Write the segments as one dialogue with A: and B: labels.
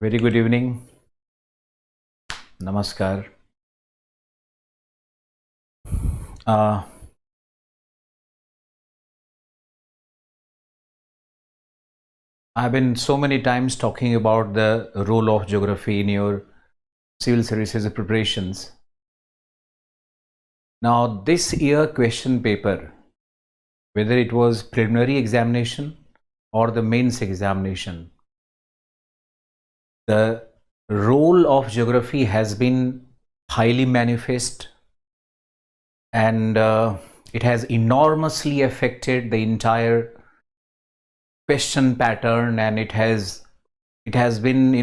A: Very good evening. Namaskar. Uh, I've been so many times talking about the role of geography in your civil services preparations. Now, this year question paper, whether it was preliminary examination or the mains examination, the role of geography has been highly manifest, and it has enormously affected the entire question pattern, and it has been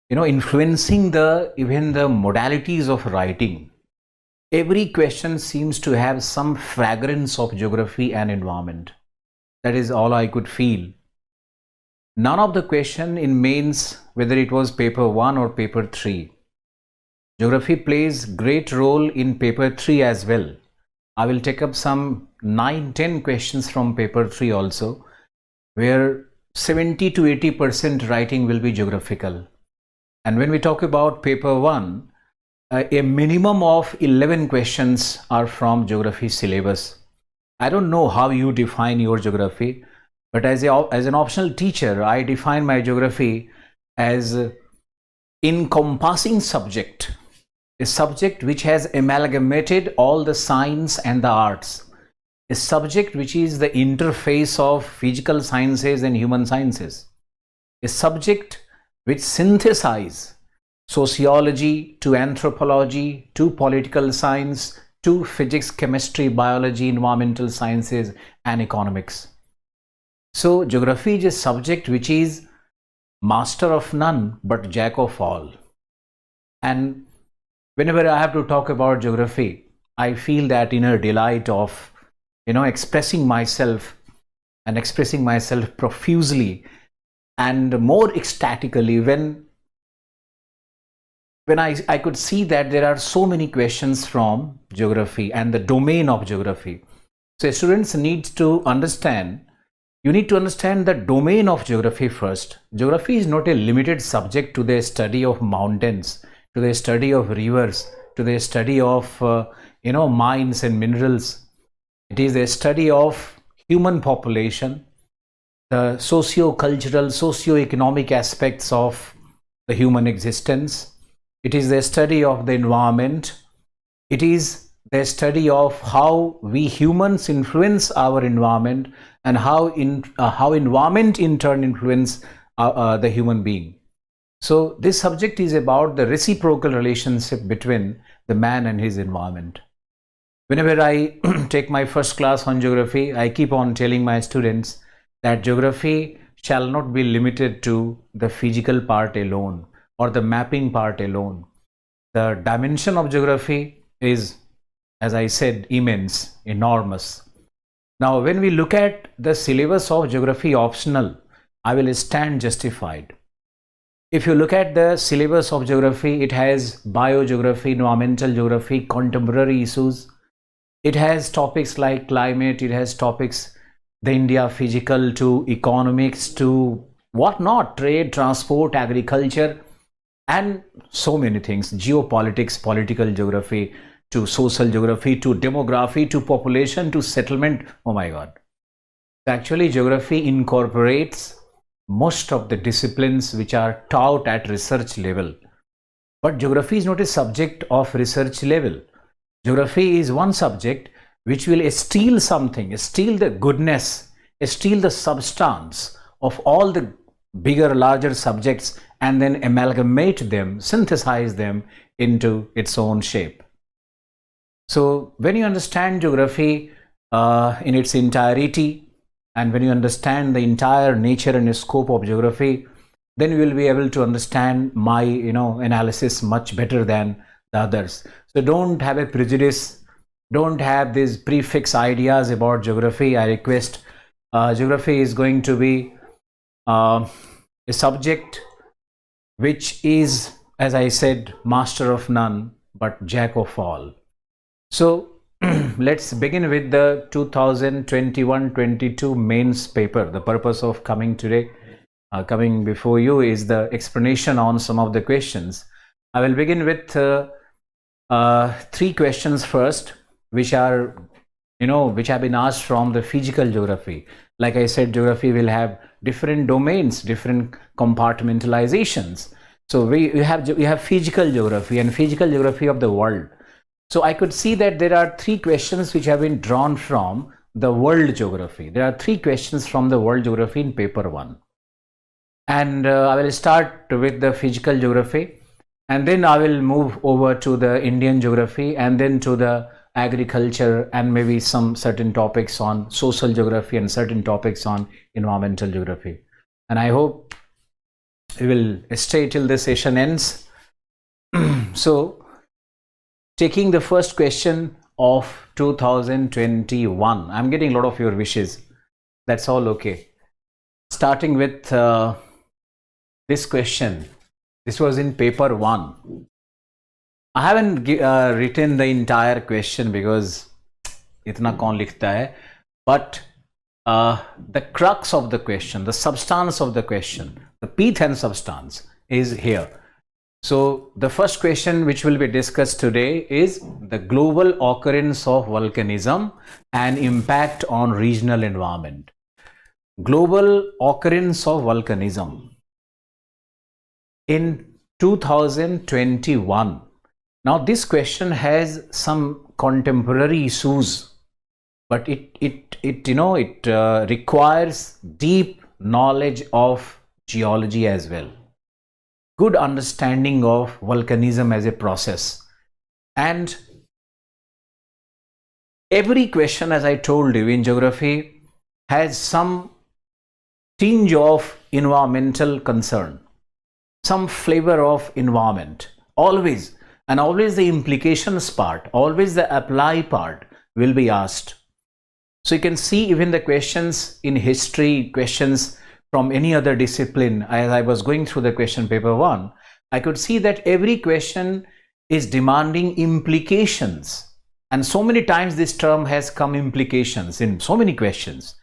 A: influencing the even the modalities of writing. Every question seems to have some fragrance of geography and environment. That is all I could feel. None of the question in mains, whether it was paper 1 or paper 3, geography plays great role in paper 3 as well. I will take up some 9-10 questions from paper 3 also, where 70 to 80% writing will be geographical. And when we talk about paper 1, a minimum of 11 questions are from geography syllabus. I don't know how you define your geography, but as an optional teacher, I define my geography as encompassing subject, a subject which has amalgamated all the science and the arts, a subject which is the interface of physical sciences and human sciences, a subject which synthesizes sociology to anthropology to political science to physics, chemistry, biology, environmental sciences, and economics. So geography is a subject which is master of none but jack of all. And whenever I have to talk about geography, I feel that inner delight of expressing myself profusely and more ecstatically when I could see that there are so many questions from geography and the domain of geography. So students need to understand, you need to understand the domain of geography first. Geography is not a limited subject to the study of mountains, to the study of rivers, to the study of mines and minerals. It is a study of human population, the socio-cultural, socio-economic aspects of the human existence. It is the study of the environment. It is the study of how we humans influence our environment and how environment in turn influence the human being. So this subject is about the reciprocal relationship between the man and his environment. Whenever I take my first class on geography, I keep on telling my students that geography shall not be limited to the physical part alone or the mapping part alone. The dimension of geography is, as I said, immense, enormous. Now, when we look at the syllabus of geography optional, I will stand justified. If you look at the syllabus of geography, it has biogeography, environmental geography, contemporary issues. It has topics like climate, it has topics, the India physical to economics to whatnot, trade, transport, agriculture, and so many things, geopolitics, political geography to social geography to demography to population to settlement. Oh my God. Actually, geography incorporates most of the disciplines which are taught at research level. But geography is not a subject of research level. Geography is one subject which will steal something, steal the goodness, steal the substance of all the bigger, larger subjects and then amalgamate them, synthesize them into its own shape. So when you understand geography in its entirety, and when you understand the entire nature and scope of geography, then you will be able to understand my analysis much better than the others. So don't have a prejudice, don't have these prefix ideas about geography. I request, geography is going to be a subject which is, as I said, master of none but jack of all. So let's begin with the 2021-22 mains paper. The purpose of coming today, coming before you is the explanation on some of the questions. I will begin with 3 questions first, which are, which have been asked from the physical geography. Like I said, geography will have different domains, different compartmentalizations. So we have physical geography and physical geography of the world. So I could see that there are 3 questions which have been drawn from the world geography. There are 3 questions from the world geography in paper 1. And I will start with the physical geography, and then I will move over to the Indian geography, and then to the agriculture, and maybe some certain topics on social geography and certain topics on environmental geography. And I hope we will stay till the session ends. So, taking the first question of 2021, I'm getting a lot of your wishes. That's all okay. Starting with this question. This was in paper 1. I haven't written the entire question because itna kaun likhta hai, but the crux of the question, the substance of the question, the pith and substance is here. So the first question which will be discussed today is the global occurrence of volcanism and impact on regional environment. Global occurrence of volcanism in 2021. Now this question has some contemporary issues, but it requires deep knowledge of geology as well, good understanding of volcanism as a process. And every question, as I told you, in geography has some tinge of environmental concern, some flavor of environment, always. And always the implications part, always the apply part will be asked. So you can see even the questions in history, questions from any other discipline. As I was going through the question paper 1, I could see that every question is demanding implications. And so many times this term has come, implications, in so many questions.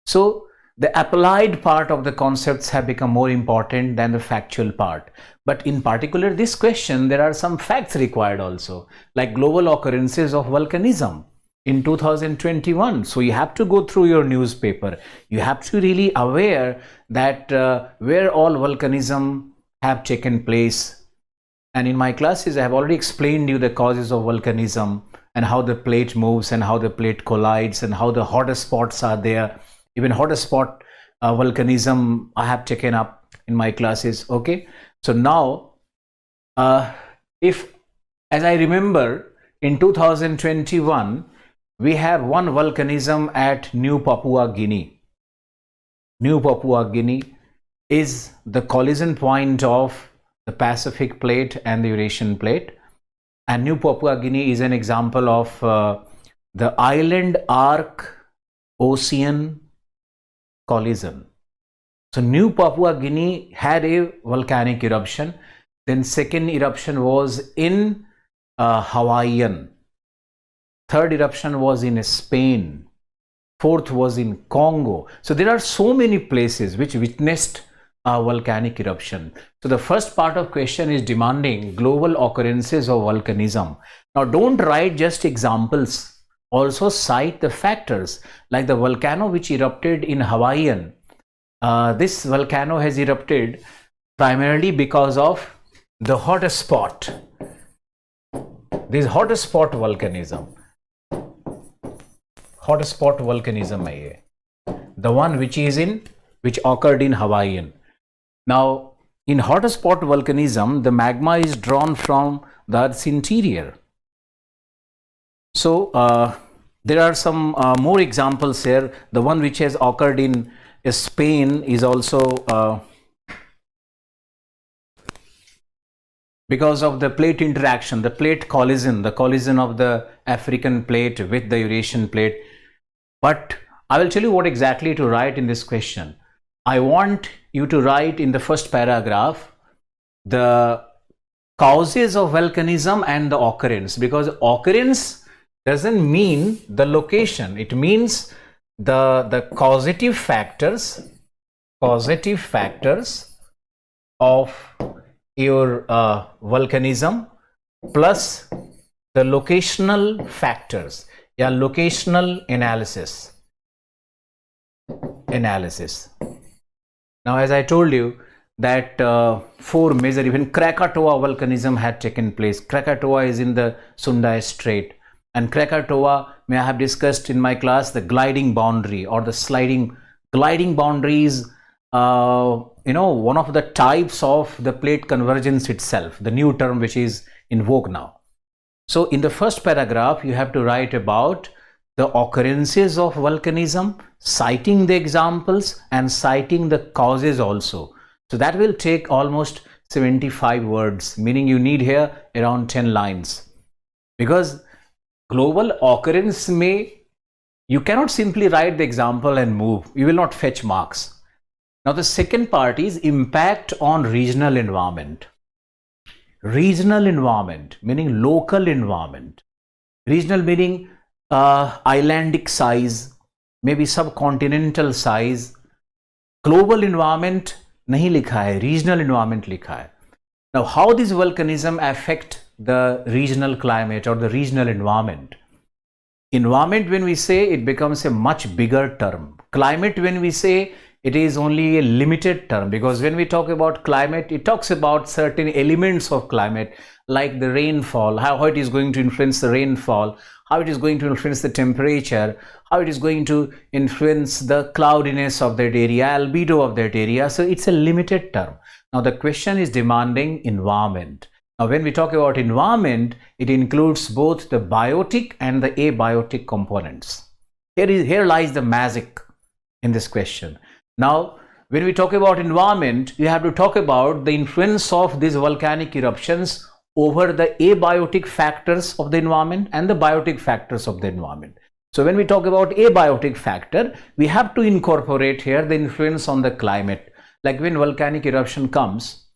A: So the applied part of the concepts have become more important than the factual part. But in particular, this question, there are some facts required also, like global occurrences of volcanism in 2021. So you have to go through your newspaper. You have to really aware that where all volcanism have taken place. And in my classes, I have already explained you the causes of volcanism and how the plate moves and how the plate collides and how the hotter spots are there. Even hotter spot volcanism I have taken up in my classes. Okay. So now, if, as I remember, in 2021, we have one volcanism at New Papua Guinea. New Papua Guinea is the collision point of the Pacific plate and the Eurasian plate. And New Papua Guinea is an example of the island arc ocean collision. So New Papua Guinea had a volcanic eruption. Then second eruption was in Himalayan. Third eruption was in Spain. Fourth was in Congo. So there are so many places which witnessed a volcanic eruption. So the first part of question is demanding global occurrences of volcanism. Now don't write just examples. Also cite the factors, like the volcano which erupted in Himalayan. This volcano has erupted primarily because of the hot spot. This hot spot volcanism. Hot spot volcanism hai ye. The one which occurred in Himalayan. Now, in hot spot volcanism, the magma is drawn from the Earth's interior. So there are some more examples here. The one which has occurred in Spain is also because of the plate interaction, the plate collision, the collision of the African plate with the Eurasian plate. But I will tell you what exactly to write in this question. I want you to write in the first paragraph the causes of volcanism and the occurrence, because occurrence doesn't mean the location. It means the causative factors causative factors of your volcanism plus the locational factors, yeah, locational analysis. Now, as I told you that four major, even Krakatoa volcanism had taken place. Krakatoa is in the Sunda Strait, and Krakatoa, may I have discussed in my class, the gliding boundary or the sliding gliding boundaries, one of the types of the plate convergence itself, the new term which is in vogue now. So in the first paragraph, you have to write about the occurrences of volcanism, citing the examples and citing the causes also. So that will take almost 75 words, meaning you need here around 10 lines. Because global occurrence you cannot simply write the example and move. You will not fetch marks. Now the second part is impact on regional environment. Regional environment meaning local environment. Regional meaning islandic size, maybe subcontinental size. Global environment नहीं लिखा है, regional environment लिखा है. Now how this volcanism affect the regional climate or the regional environment? Environment, when we say, it becomes a much bigger term. Climate, when we say, it is only a limited term, because when we talk about climate, it talks about certain elements of climate like the rainfall, how it is going to influence the rainfall, how it is going to influence the temperature, how it is going to influence the cloudiness of that area, albedo of that area. So it's a limited term. Now the question is demanding environment. Now when we talk about environment, it includes both the biotic and the abiotic components. Here lies the magic in this question. Now when we talk about environment, you have to talk about the influence of these volcanic eruptions over the abiotic factors of the environment and the biotic factors of the environment. So when we talk about abiotic factor, we have to incorporate here the influence on the climate. Like when volcanic eruption comes,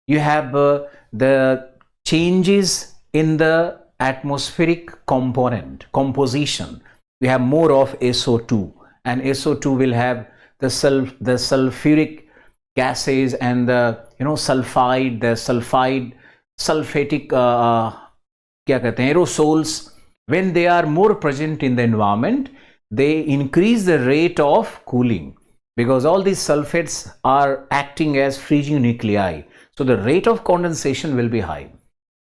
A: you have the changes in the atmospheric composition. We have more of SO2, and SO2 will have the sulfuric gases and the sulfatic aerosols. When they are more present in the environment, they increase the rate of cooling, because all these sulfates are acting as freezing nuclei. So the rate of condensation will be high.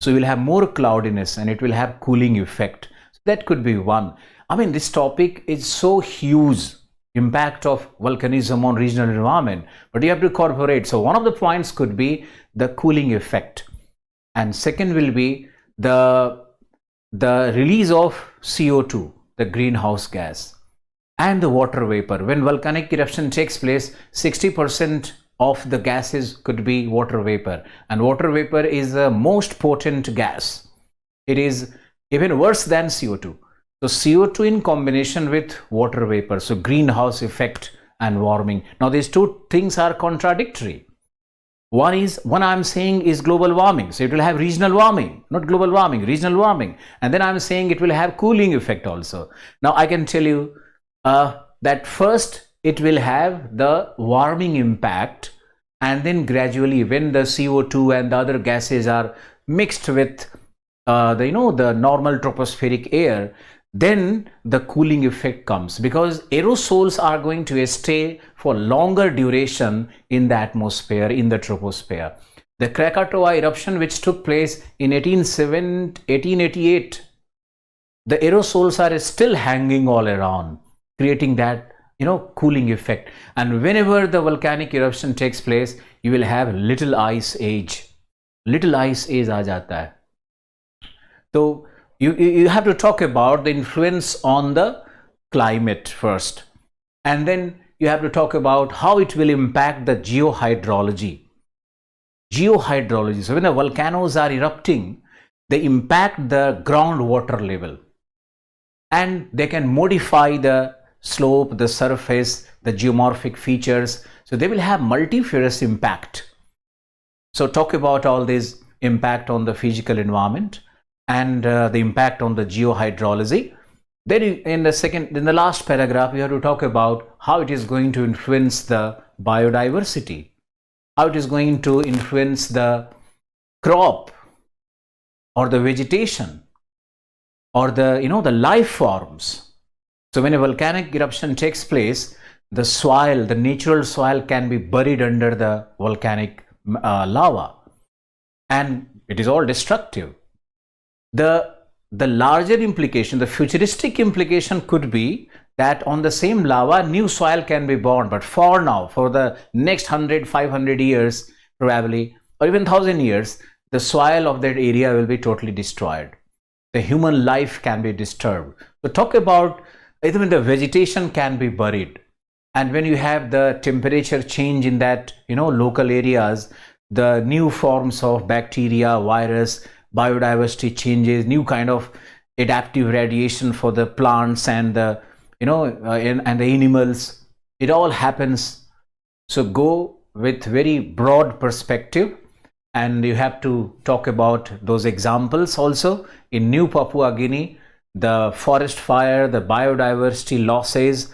A: So you will have more cloudiness and it will have cooling effect. So that could be one. I mean, this topic is so huge, impact of volcanism on regional environment, but you have to incorporate. So one of the points could be the cooling effect. And second will be the release of CO2, the greenhouse gas, and the water vapor. When volcanic eruption takes place, 60% of the gases could be water vapor, and water vapor is the most potent gas. It is even worse than CO2. So CO2 in combination with water vapor, so greenhouse effect and warming. Now these two things are contradictory. One I'm saying is global warming, so it will have regional warming, not global warming, regional warming. And then I'm saying it will have cooling effect also. Now I can tell you that first it will have the warming impact, and then gradually when the CO2 and the other gases are mixed with the normal tropospheric air, then the cooling effect comes, because aerosols are going to stay for longer duration in the atmosphere, in the troposphere. The Krakatoa eruption, which took place in 1888, the aerosols are still hanging all around, creating that cooling effect. And whenever the volcanic eruption takes place, you will have little ice age. Little ice age aa jata hai. So you have to talk about the influence on the climate first, and then you have to talk about how it will impact the geohydrology. So when the volcanoes are erupting, they impact the groundwater level, and they can modify the slope, the surface, the geomorphic features. So they will have multifarious impact. So talk about all this impact on the physical environment and the impact on the geohydrology. Then in the last paragraph, you have to talk about how it is going to influence the biodiversity, how it is going to influence the crop or the vegetation or the life forms. So when a volcanic eruption takes place, the soil, the natural soil can be buried under the volcanic lava, and it is all destructive. The larger implication, the futuristic implication could be that on the same lava, new soil can be born. But for now, for the next 100, 500 years, probably, or even 1,000 years, the soil of that area will be totally destroyed. The human life can be disturbed. So talk about even the vegetation can be buried. And when you have the temperature change in that, local areas, the new forms of bacteria, virus, biodiversity changes, new kind of adaptive radiation for the plants and the and the animals, it all happens. So go with very broad perspective, and you have to talk about those examples also. In New Papua Guinea, the forest fire, the biodiversity losses,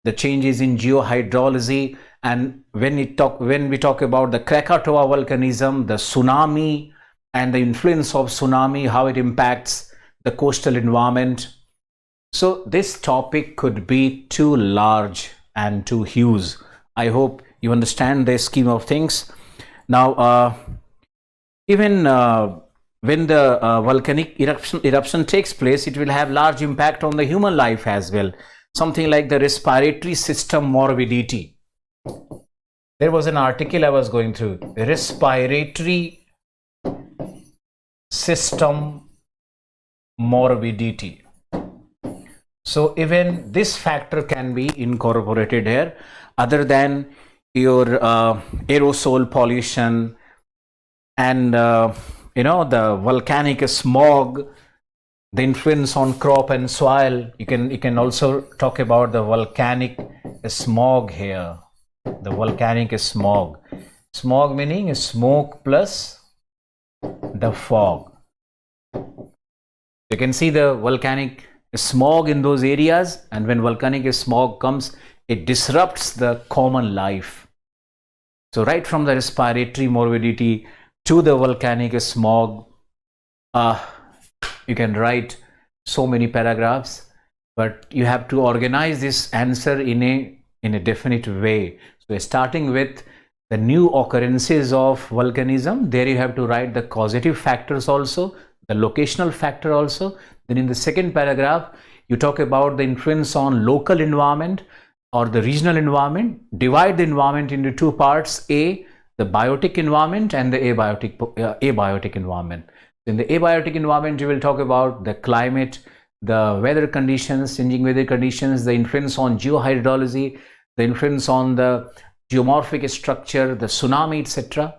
A: the changes in geohydrology, and when we talk about the Krakatoa volcanism, the tsunami and the influence of tsunami, how it impacts the coastal environment. So this topic could be too large and too huge. I hope you understand the scheme of things. Now, even when the volcanic eruption takes place, it will have large impact on the human life as well. Something like the respiratory system morbidity. There was an article I was going through. Respiratory system morbidity. So even this factor can be incorporated here, other than your aerosol pollution and the volcanic smog, the influence on crop and soil. You can also talk about the volcanic smog here. The volcanic smog. Smog meaning smoke plus the fog. You can see the volcanic smog in those areas, and when volcanic smog comes, it disrupts the common life. So right from the respiratory morbidity to the volcanic smog, you can write so many paragraphs, but you have to organize this answer in a definite way. So starting with the new occurrences of volcanism, there you have to write the causative factors also, the locational factor also. Then in the second paragraph, you talk about the influence on local environment or the regional environment. Divide the environment into two parts: A, the biotic environment, and the abiotic environment. In the abiotic environment, you will talk about the climate, the weather conditions, changing weather conditions, the influence on geohydrology, the influence on the geomorphic structure, the tsunami, etc.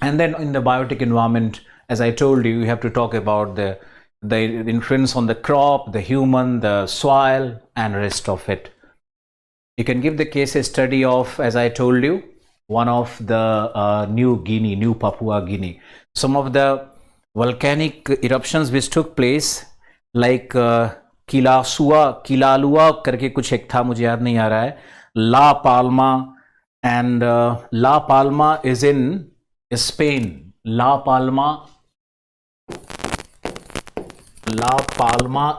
A: And then in the biotic environment, as I told you, you have to talk about the influence on the crop, the human, the soil, and rest of it. You can give the case study of, as I told you, one of the New Papua Guinea. Some of the volcanic eruptions which took place, like Kilalua करके कुछ एक था, मुझे याद नहीं आ रहा है, La Palma, and La Palma is in Spain. La Palma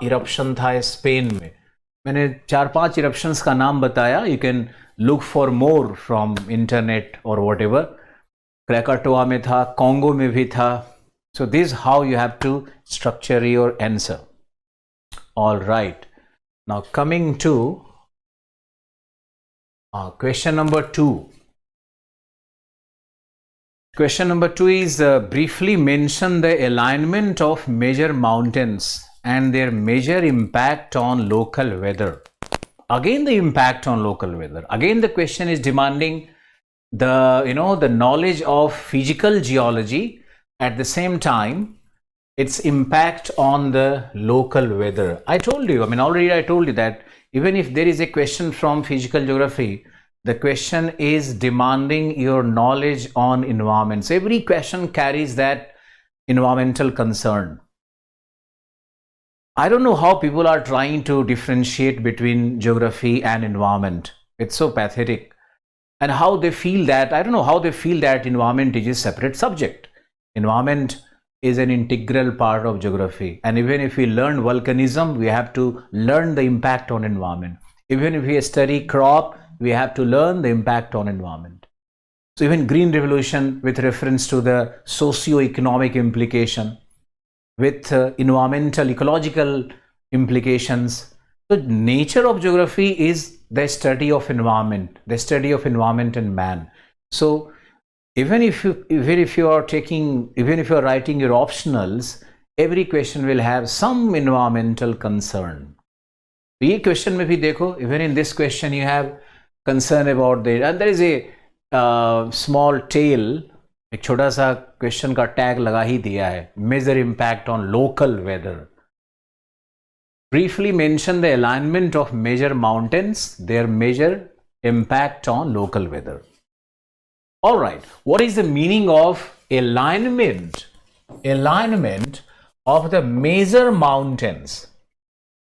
A: eruption था स्पेन में. मैंने 4-5 eruptions का नाम बताया. You can look for more from internet or whatever. Krakatoa में था, Congo में भी था. So this is how you have to structure your answer. All right. Now coming to question number 2. Question number 2 is briefly mention the alignment of major mountains and their major impact on local weather. Again, the impact on local weather. Again, the question is demanding the knowledge of physical geology, at the same time its impact on the local weather. I told you, already I told you that even if there is a question from physical geography, the question is demanding your knowledge on environments. Every question carries that environmental concern. I don't know how people are trying to differentiate between geography and environment. It's so pathetic. and how they feel that, I don't know how they feel that environment is a separate subject. Environment is an integral part of geography. And even if we learn volcanism, we have to learn the impact on environment. Even if we study crop, we have to learn the impact on environment. So even Green Revolution with reference to the socio-economic implication, with environmental, ecological implications. So nature of geography is the study of environment, and man. So even if you are writing your optionals, every question will have some environmental concern. ये question में भी देखो, even in this question you have concern about the, and there is a small tail, एक छोटा सा question का tag लगा ही दिया है, measure impact on local weather. Briefly mention the alignment of major mountains, their major impact on local weather. All right, what is the meaning of alignment? Alignment of the major mountains.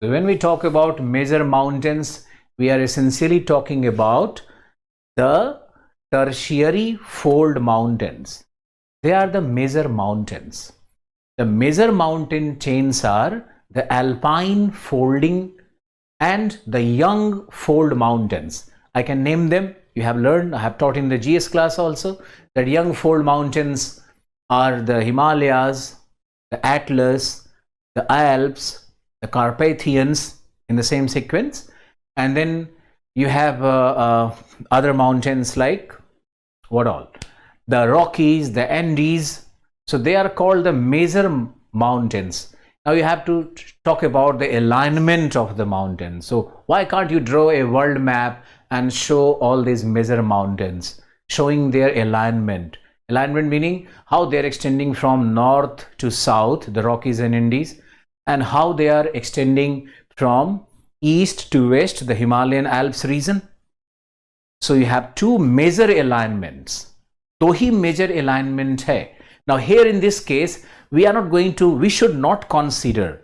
A: So when we talk about major mountains, we are essentially talking about the tertiary fold mountains. They are the major mountains. The major mountain chains are the alpine folding and the young fold mountains. I can name them. You have learned, I have taught in the GS class also, that young fold mountains are the Himalayas, the Atlas, the Alps, the Carpathians in the same sequence. And then you have other mountains like what all? The Rockies, the Andes. So they are called the major mountains. Now you have to talk about the alignment of the mountain. So why can't you draw a world map and show all these major mountains, showing their alignment? Alignment meaning how they are extending from north to south, the Rockies and Andes, and how they are extending from east to west, the Himalayan Alps region. So you have two major alignments. तो ही major alignment है. Now here in this case, we should not consider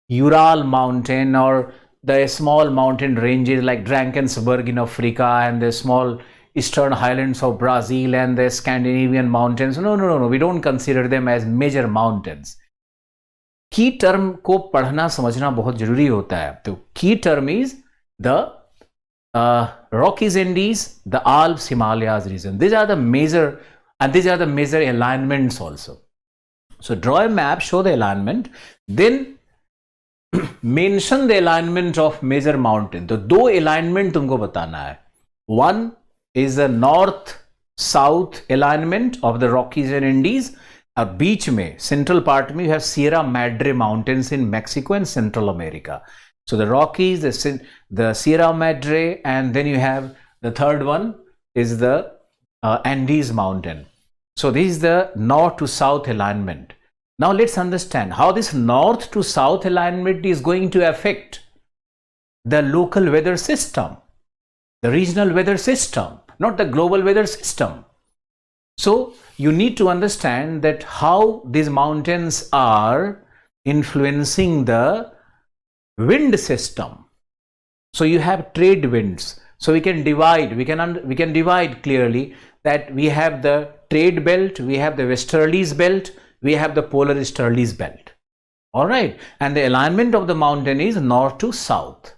A: Ural mountain or the small mountain ranges like Drakensberg in Africa and the small eastern highlands of Brazil and the Scandinavian mountains. No. We don't consider them as major mountains. Key term को पढ़ना समझना बहुत जरूरी होता है. तो key term is the Rockies, Andes, the Alps, Himalayas region. These are the major, and these are the major alignments also. So draw a map, show the alignment, then mention the alignment of major mountain. तो दो alignment तुमको बताना है. One is the north-south alignment of the Rockies and Andes. और बीच में central part में you have Sierra Madre mountains in Mexico and Central America. So the Rockies, the Sierra Madre, and then you have the third one is the Andes mountain. So this is the north to south alignment. Now let's understand how this north to south alignment is going to affect the local weather system, the regional weather system, not the global weather system. So you need to understand that how these mountains are influencing the wind system. So you have trade winds. So we can divide clearly that we have the trade belt, we have the westerlies belt, we have the polar easterlies belt. All right, and the alignment of the mountain is north to south.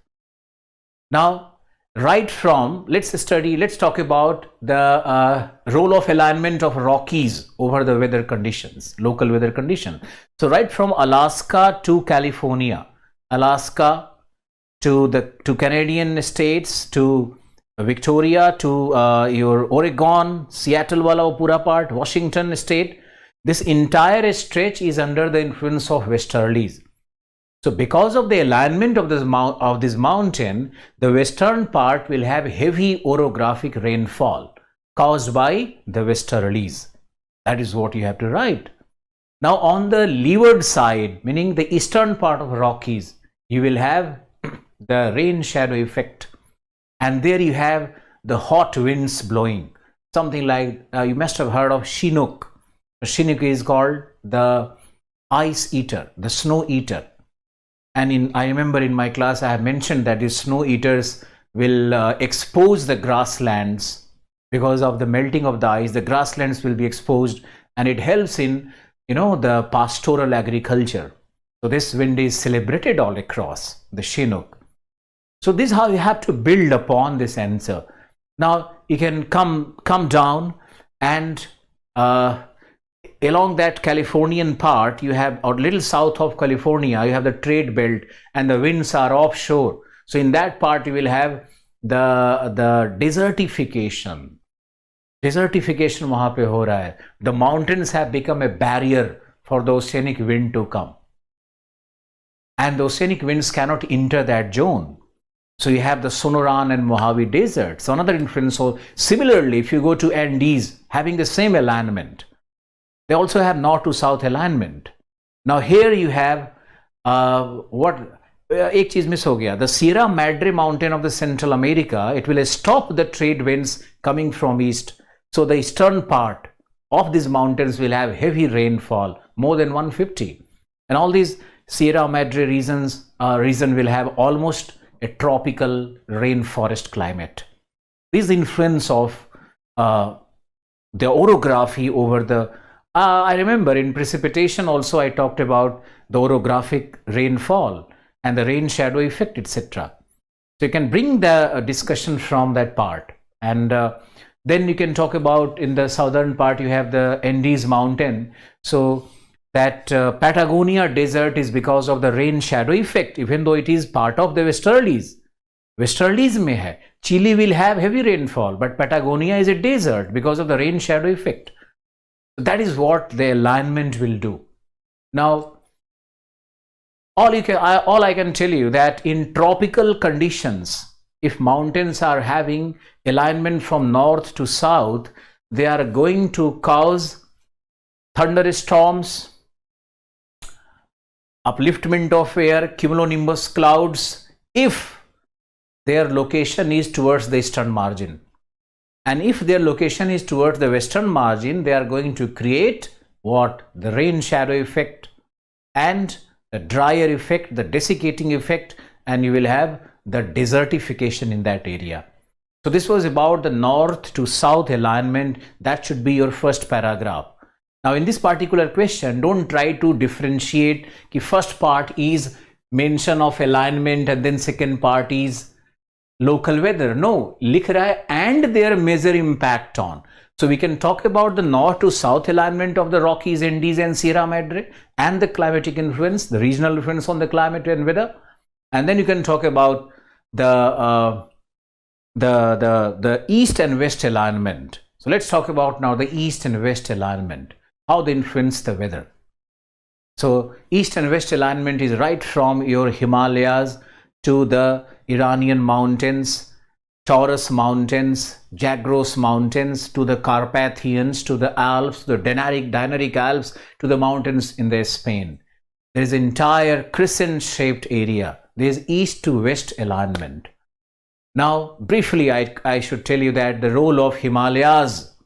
A: Now, right from let's talk about the role of alignment of Rockies over the weather conditions, local weather condition. So right from Alaska to California, Alaska to Canadian states, to Victoria, to your Oregon, Seattle wala pura part, Washington state, this entire stretch is under the influence of westerlies. So because of the alignment of this mountain, the western part will have heavy orographic rainfall caused by the westerlies. That is what you have to write. Now on the leeward side, meaning the eastern part of Rockies, you will have the rain shadow effect, and there you have the hot winds blowing, something like you must have heard of Chinook. Chinook is called the ice eater, the snow eater. And I remember in my class I have mentioned that these snow eaters will expose the grasslands because of the melting of the ice. The grasslands will be exposed, and it helps in, the pastoral agriculture. So this wind is celebrated all across the Chinook. So this is how you have to build upon this answer. Now you can come down, and along that Californian part, you have, or little south of California, you have the trade belt, and the winds are offshore. So in that part, you will have the desertification. Desertification वहाँ पे हो रहा है. The mountains have become a barrier for the oceanic wind to come, and the oceanic winds cannot enter that zone. So you have the Sonoran and Mojave deserts. So another influence. So similarly, if you go to Andes, having the same alignment, they also have north to south alignment. Now here you have एक चीज miss हो गया. The Sierra Madre mountain of the Central America, it will stop the trade winds coming from east. So the eastern part of these mountains will have heavy rainfall, more than 150. And all these Sierra Madre region will have almost a tropical rainforest climate. This influence of the orography over the, I remember in precipitation also I talked about the orographic rainfall and the rain shadow effect, etc. So you can bring the discussion from that part. And then you can talk about, in the southern part, you have the Andes mountain. So that Patagonia desert is because of the rain shadow effect, even though it is part of the Westerlies. Westerlies mein hai. Chile will have heavy rainfall, but Patagonia is a desert because of the rain shadow effect. That is what the alignment will do. Now, all I can tell you that in tropical conditions, if mountains are having alignment from north to south, they are going to cause thunderstorms, upliftment of air, cumulonimbus clouds, if their location is towards the eastern margin. And if their location is towards the western margin, they are going to create what? The rain shadow effect and the drier effect, the desiccating effect, and you will have the desertification in that area. So this was about the north to south alignment. That should be your first paragraph. Now in this particular question, don't try to differentiate the first part is mention of alignment and then second part is local weather. No, likh raha hai and their major impact on. So we can talk about the north to south alignment of the Rockies, Andes and Sierra Madre and the climatic influence, the regional influence on the climate and weather. And then you can talk about the east and west alignment. So let's talk about now the east and west alignment, how they influence the weather. So east and west alignment is right from your Himalayas to the Iranian mountains, Taurus mountains, Zagros mountains, to the Carpathians, to the Alps, the Dinaric Alps, to the mountains in the Spain. There is an entire crescent-shaped area. There is east to west alignment. Now, briefly, I should tell you that the role of Himalayas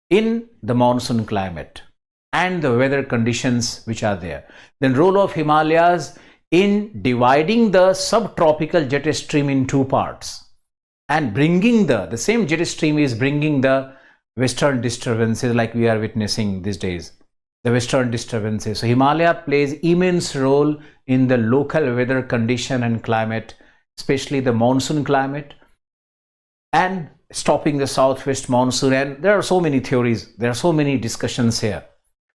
A: in the monsoon climate and the weather conditions which are there. Then role of Himalayas in dividing the subtropical jet stream in two parts and bringing the same jet stream is bringing the western disturbances like we are witnessing these days. The western disturbances. So Himalaya plays immense role in the local weather condition and climate, especially the monsoon climate, and stopping the southwest monsoon. And there are so many theories, there are so many discussions here.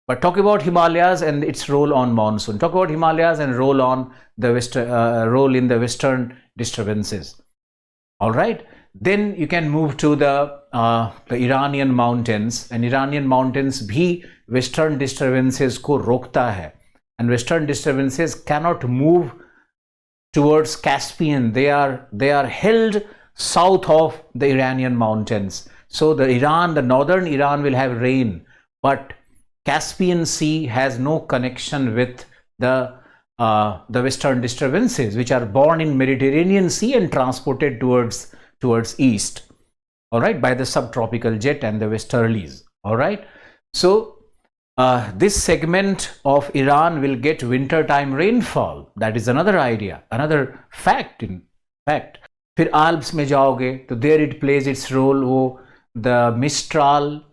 A: But talk about Himalayas and its role on monsoon. Talk about Himalayas and role on the role in the western disturbances. All right. Then you can move to the Iranian mountains, and Iranian mountains bhi western disturbances ko rokta hai, and western disturbances cannot move towards Caspian. They are held south of the Iranian mountains. So the northern Iran will have rain, but Caspian Sea has no connection with the western disturbances which are born in Mediterranean Sea and transported towards east, all right, by the subtropical jet and the westerlies. All right, so this segment of Iran will get wintertime rainfall. That is another idea, another fact. In fact, फिर Alps में जाओगे तो there it plays its role. वो the Mistral,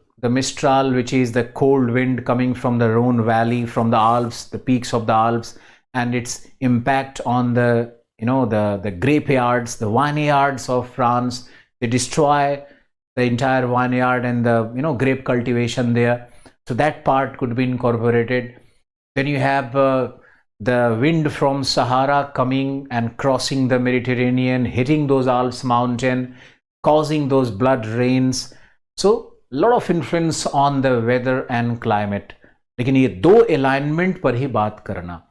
A: which is the cold wind coming from the Rhone Valley, from the Alps, the peaks of the Alps, and its impact on the the grapeyards, the vineyards of France. They destroy the entire vineyard and the grape cultivation there. So that part could be incorporated. Then you have the wind from Sahara coming and crossing the Mediterranean, hitting those Alps mountain, causing those blood rains. So a lot of influence on the weather and climate. लेकिन ये दो alignment पर ही बात करना.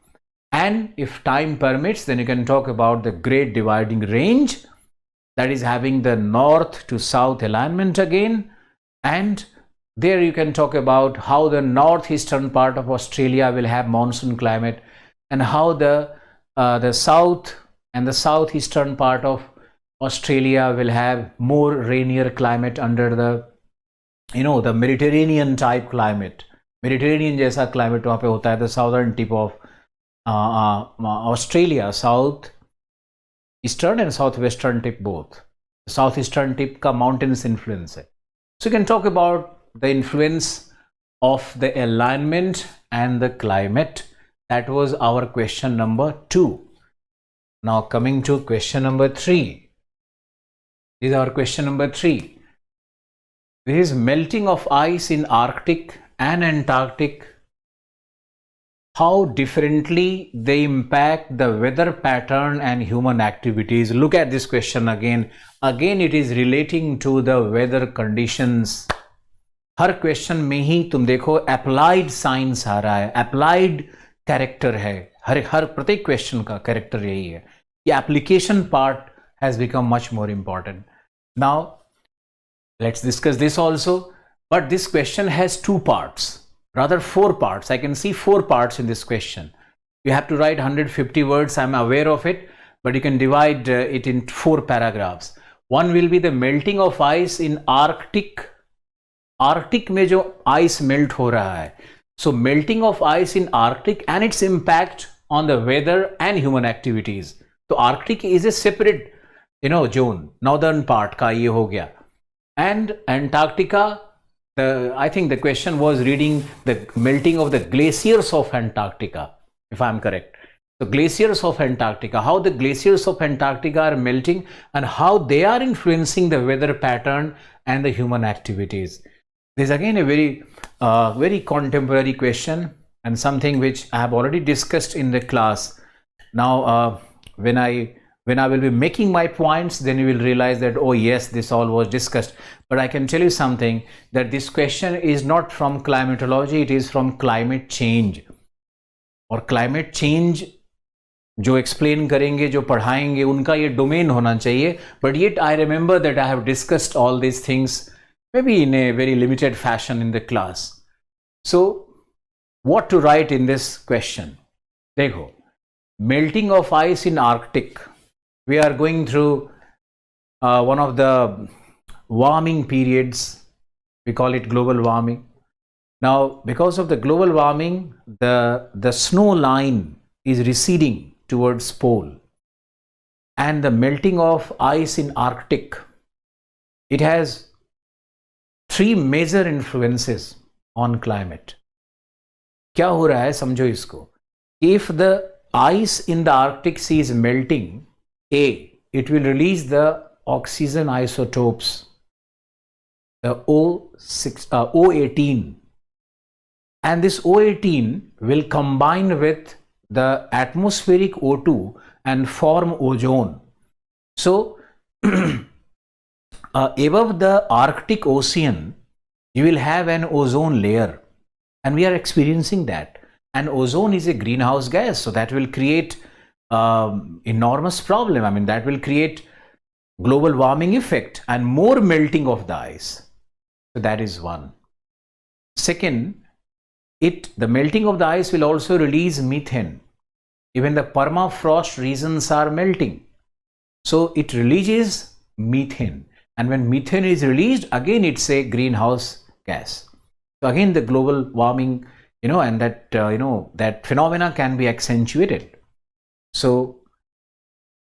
A: And if time permits, then you can talk about the Great Dividing Range, that is having the north to south alignment again. And there you can talk about how the northeastern part of Australia will have monsoon climate, and how the south and the southeastern part of Australia will have more rainier climate under the the Mediterranean type climate. Mediterranean जैसा climate वहाँ पे होता है. The southern tip of Australia, south eastern and southwestern tip both. Southeastern tip का mountainous influence है. So you can talk about the influence of the alignment and the climate. That was our question number 2. Now coming to question number 3. This is our question number 3. There is melting of ice in Arctic and Antarctic. How differently they impact the weather pattern and human activities. Look at this question again. Again, it is relating to the weather conditions. Her question में ही तुम देखो applied science आ रहा है, applied character है. हर प्रत्येक question का character यही है. ये application part has become much more important. Now let's discuss this also, but this question has 2 parts, rather 4 parts. I can see 4 parts in this question. You have to write 150 words, I'm aware of it, but you can divide it in 4 paragraphs. One will be the melting of ice in Arctic. Arctic में जो ice melt हो रहा है. So melting of ice in Arctic and its impact on the weather and human activities. So Arctic is a separate zone, northern part का ये हो गया. And Antarctica, I think the question was reading the melting of the glaciers of Antarctica, if I'm correct. The glaciers of Antarctica, how the glaciers of Antarctica are melting and how they are influencing the weather pattern and the human activities. This is again a very contemporary question and something which I have already discussed in the class. Now, when I will be making my points, then you will realize that, oh yes, this all was discussed. But I can tell you something, that this question is not from climatology, it is from climate change. और climate change जो explain करेंगे, जो पढ़ाएंगे, उनका ये domain होना चाहिए. But yet I remember that I have discussed all these things maybe in a very limited fashion in the class. So what to write in this question? देखो, melting of ice in Arctic. We are going through one of the warming periods. We call it global warming. Now, because of the global warming, the snow line is receding towards pole, and the melting of ice in Arctic, it has 3 major influences on climate. क्या हो रहा है समझो इसको. If the ice in the Arctic sea is melting, it will release the oxygen isotopes, the O18, and this O18 will combine with the atmospheric O2 and form ozone. So above the Arctic Ocean, you will have an ozone layer, and we are experiencing that. And ozone is a greenhouse gas, so that will create enormous problem. I mean, that will create global warming effect and more melting of the ice. So that is one. Second, the melting of the ice will also release methane. Even the permafrost regions are melting, so it releases methane, and when methane is released, again it's a greenhouse gas. So again the global warming, and that that phenomena can be accentuated. So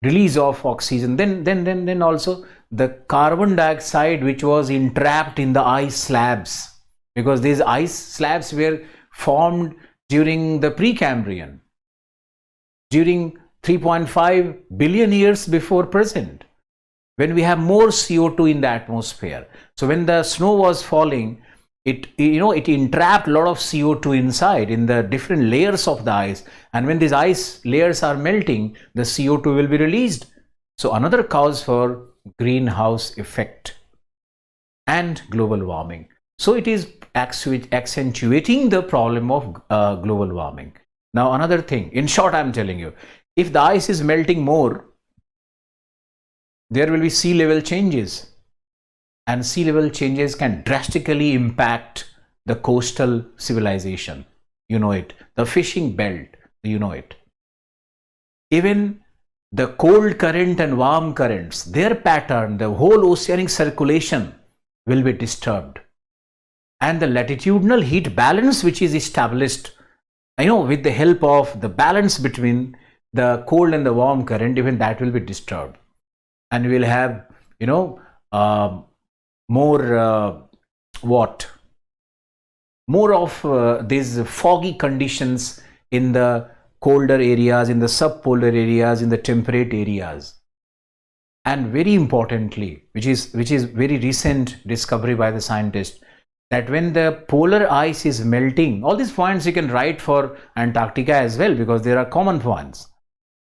A: release of oxygen, then also the carbon dioxide which was entrapped in the ice slabs, because these ice slabs were formed during the Precambrian, during 3.5 billion years before present, when we have more CO2 in the atmosphere. So when the snow was falling, it entrapped a lot of CO2 inside in the different layers of the ice, and when these ice layers are melting, the CO2 will be released. So another cause for greenhouse effect and global warming. So it is accentuating the problem of global warming. Now another thing, in short, I'm telling you, if the ice is melting more, there will be sea level changes, and sea level changes can drastically impact the coastal civilization. You know it. The fishing belt, you know it. Even the cold current and warm currents, their pattern, the whole oceanic circulation will be disturbed. And the latitudinal heat balance which is established, with the help of the balance between the cold and the warm current, even that will be disturbed. And we will have, more of these foggy conditions in the colder areas, in the subpolar areas, in the temperate areas. And very importantly, which is very recent discovery by the scientists, that when the polar ice is melting, all these points you can write for Antarctica as well, because there are common points.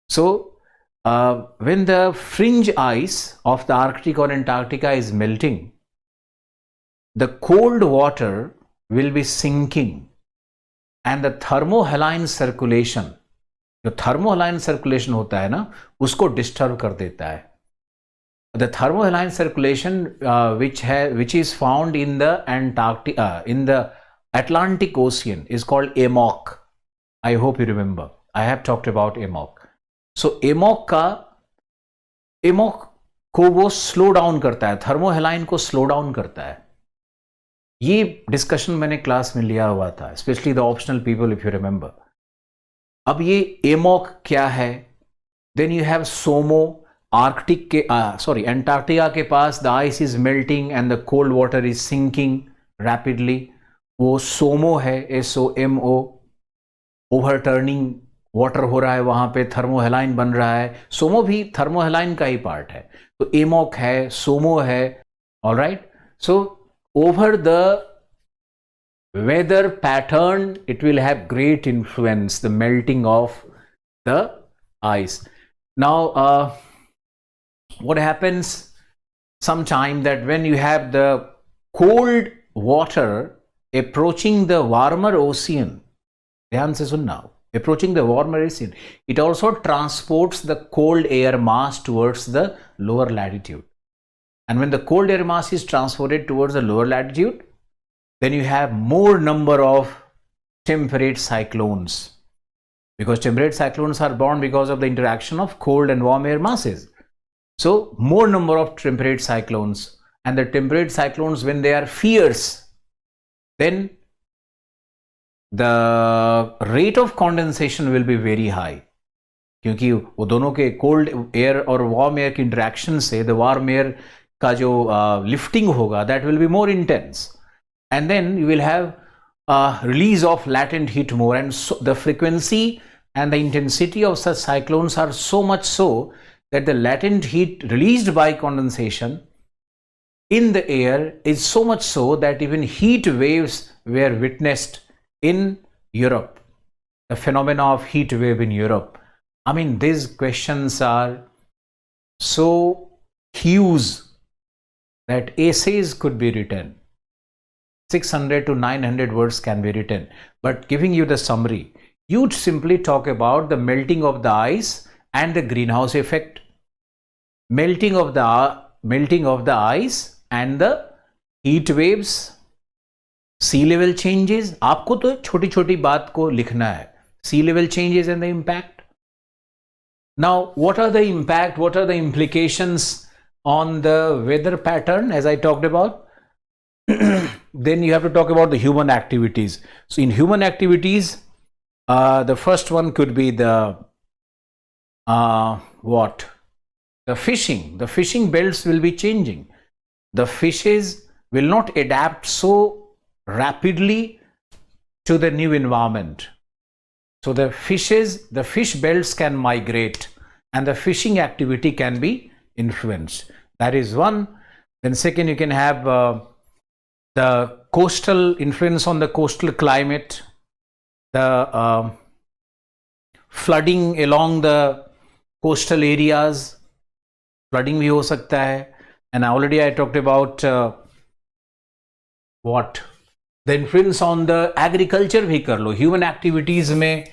A: So when the fringe ice of the Arctic or Antarctica is melting, the cold water will be sinking, and the thermohaline circulation, जो thermohaline circulation होता है ना, उसको disturb कर देता है. The thermohaline circulation which is found in the in the Atlantic Ocean is called AMOC. I hope you remember. I have talked about AMOC. So AMOC को वो slow down करता है, thermohaline को slow down करता है. ये discussion मैंने class में लिया हुआ था, specially the optional people, if you remember. अब ये एमोक क्या है? देन यू हैव सोमो. आर्कटिक के एंटार्क्टिका के पास the ice is melting and the cold water is sinking rapidly. वो सोमो है, SOMO. ओवरटर्निंग वाटर हो रहा है वहां पे, थर्मोहेलाइन बन रहा है. सोमो भी थर्मोहेलाइन का ही पार्ट है. तो एमोक है, सोमो है. Alright. So over the weather pattern, it will have great influence, the melting of the ice. Now, what happens sometime that when you have the cold water approaching the warmer ocean, ध्यान से सुनना, approaching the warmer ocean, it also transports the cold air mass towards the lower latitude. And when the cold air mass is transported towards the lower latitude, then you have more number of temperate cyclones, because temperate cyclones are born because of the interaction of cold and warm air masses. So more number of temperate cyclones, and the temperate cyclones, when they are fierce, then the rate of condensation will be very high. क्योंकि वो दोनों के cold air और warm air की interaction से the warm air का जो lifting होगा, that will be more intense, and then you will have release of latent heat more, and so the frequency and the intensity of such cyclones are so much so that the latent heat released by condensation in the air is so much so that even heat waves were witnessed in Europe, the phenomena of heat wave in Europe. I mean, these questions are so huge that essays could be written. 600 to 900 words can be written. But giving you the summary, you'd simply talk about the melting of the ice and the greenhouse effect. Melting of the ice and the heat waves, sea level changes. आपको तो छोटी छोटी बात को लिखना है. Sea level changes and the impact. Now, what are the impact? What are the implications on the weather pattern, as I talked about? Then you have to talk about the human activities. So in human activities, the first one could be the the fishing belts will be changing. The fishes will not adapt so rapidly to the new environment. So the fish belts can migrate and the fishing activity can be influenced. That is one. Then second, you can have the coastal influence on the coastal climate, the flooding along the coastal areas. Flooding भी हो सकता है. And already I talked about what? The influence on the agriculture भी कर लो. Human activities में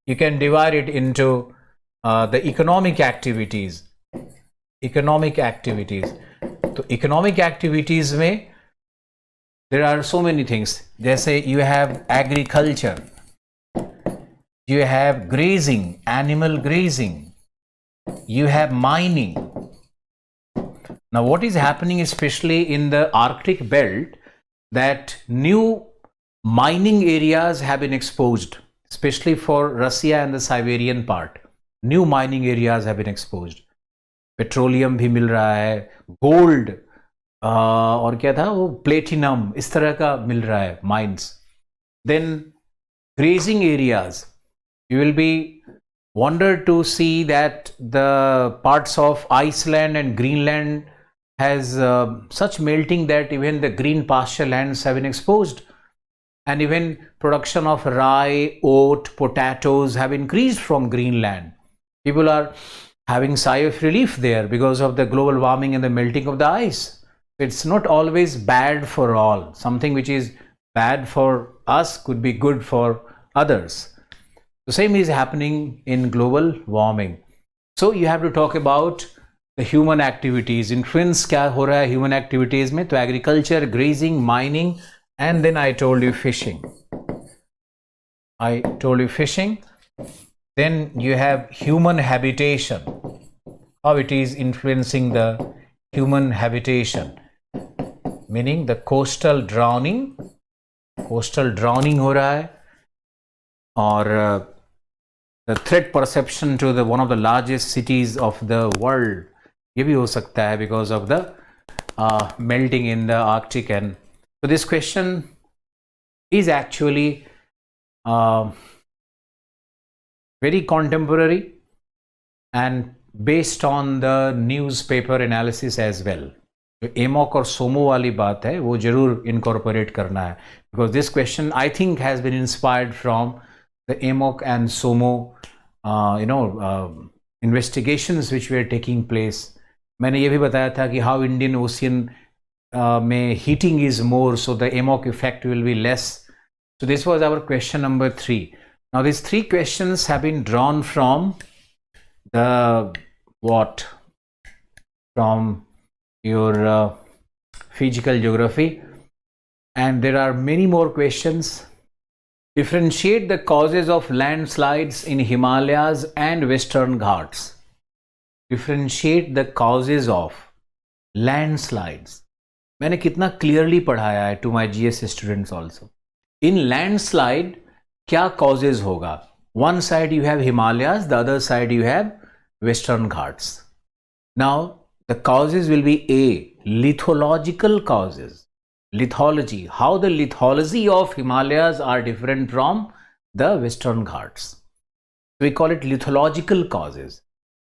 A: you can divide it into the economic activities. Economic activities. So economic activities में there are so many things. जैसे you have agriculture, you have grazing, animal grazing, you have mining. Now what is happening especially in the Arctic belt, that new mining areas have been exposed, especially for Russia and the Siberian part. New mining areas have been exposed. Petroleum भी मिल रहा है, gold और क्या था वो platinum, इस तरह का मिल रहा है mines. Then grazing areas, you will be wondered to see that the parts of Iceland and Greenland has such melting that even the green pasture lands have been exposed, and even production of rye, oat, potatoes have increased from Greenland. People are having sigh of relief there because of the global warming and the melting of the ice. It's not always bad for all. Something which is bad for us could be good for others. The same is happening in global warming. So you have to talk about the human activities. Influence क्या हो रहा है human activities में? तो agriculture, grazing, mining, and then I told you fishing. Then you have human habitation. How it is influencing the human habitation, meaning the coastal drowning हो रहा है, और the threat perception to the one of the largest cities of the world, ये भी हो सकता है because of the melting in the Arctic. And so this question is actually very contemporary and based on the newspaper analysis as well. जो amok और सोमो वाली बात है वो जरूर incorporate करना है, because this question I think has been inspired from the AMOC and SOMO investigations which were taking place. मैंने ये भी बताया था कि how Indian Ocean में heating is more, so the AMOC effect will be less. So this was our question number 3. Now these 3 questions have been drawn from the what? From your physical geography, and there are many more questions. Differentiate the causes of landslides in Himalayas and Western Ghats. Differentiate the causes of landslides. मैंने कितना clearly पढ़ाया है to my GS students also. In landslide, क्या causes होगा? One side you have Himalayas, the other side you have Western Ghats. Now, the causes will be A, lithological causes. Lithology, how the lithology of Himalayas are different from the Western Ghats. We call it lithological causes.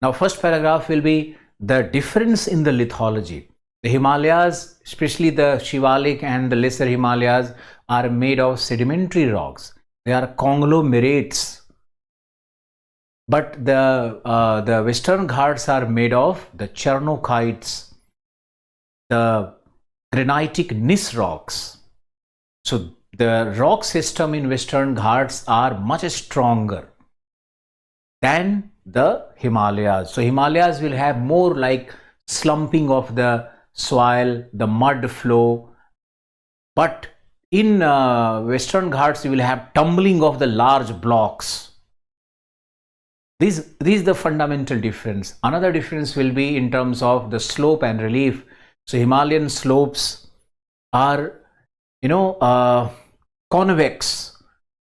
A: Now first paragraph will be the difference in the lithology. The Himalayas, especially the Shivalik and the lesser Himalayas, are made of sedimentary rocks. They are conglomerates. But the Western Ghats are made of the Chernokites, the granitic gneiss rocks. So the rock system in Western Ghats are much stronger than the Himalayas. So Himalayas will have more like slumping of the soil, the mud flow, but in Western Ghats you will have tumbling of the large blocks. This is the fundamental difference. Another difference will be in terms of the slope and relief. So Himalayan slopes are, convex,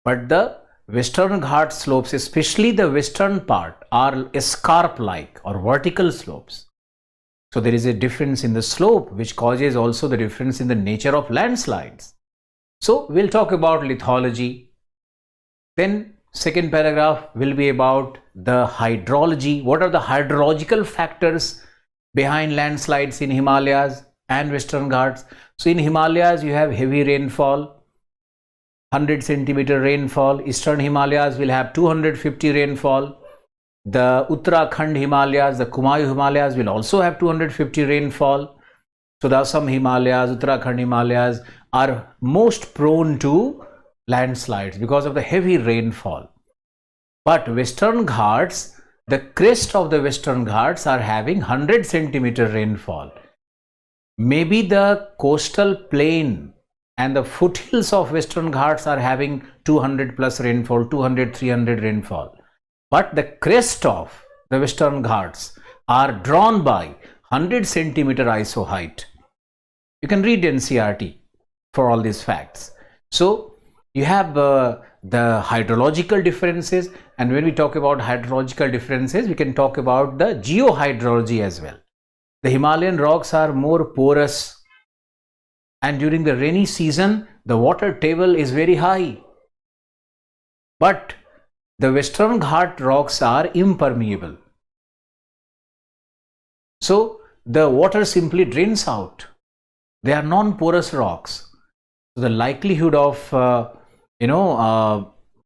A: but the Western Ghat slopes, especially the western part, are escarp-like or vertical slopes. So there is a difference in the slope, which causes also the difference in the nature of landslides. So we'll talk about lithology. Then second paragraph will be about the hydrology. What are the hydrological factors behind landslides in Himalayas and Western Ghats? So in Himalayas, you have heavy rainfall, 100 centimeter rainfall. Eastern Himalayas will have 250 rainfall. The Uttarakhand Himalayas, the Kumayu Himalayas will also have 250 rainfall. So the Assam Himalayas, Uttarakhand Himalayas are most prone to landslides because of the heavy rainfall. But Western Ghats, the crest of the Western Ghats are having 100 centimeter rainfall. Maybe the coastal plain and the foothills of Western Ghats are having 200 plus rainfall, 200, 300 rainfall. But the crest of the Western Ghats are drawn by 100 centimeter ISO height. You can read NCERT for all these facts. So you have the hydrological differences, and when we talk about hydrological differences, we can talk about the geohydrology as well. The Himalayan rocks are more porous, and during the rainy season, the water table is very high. But the Western Ghat rocks are impermeable. So the water simply drains out. They are non-porous rocks. So the likelihood of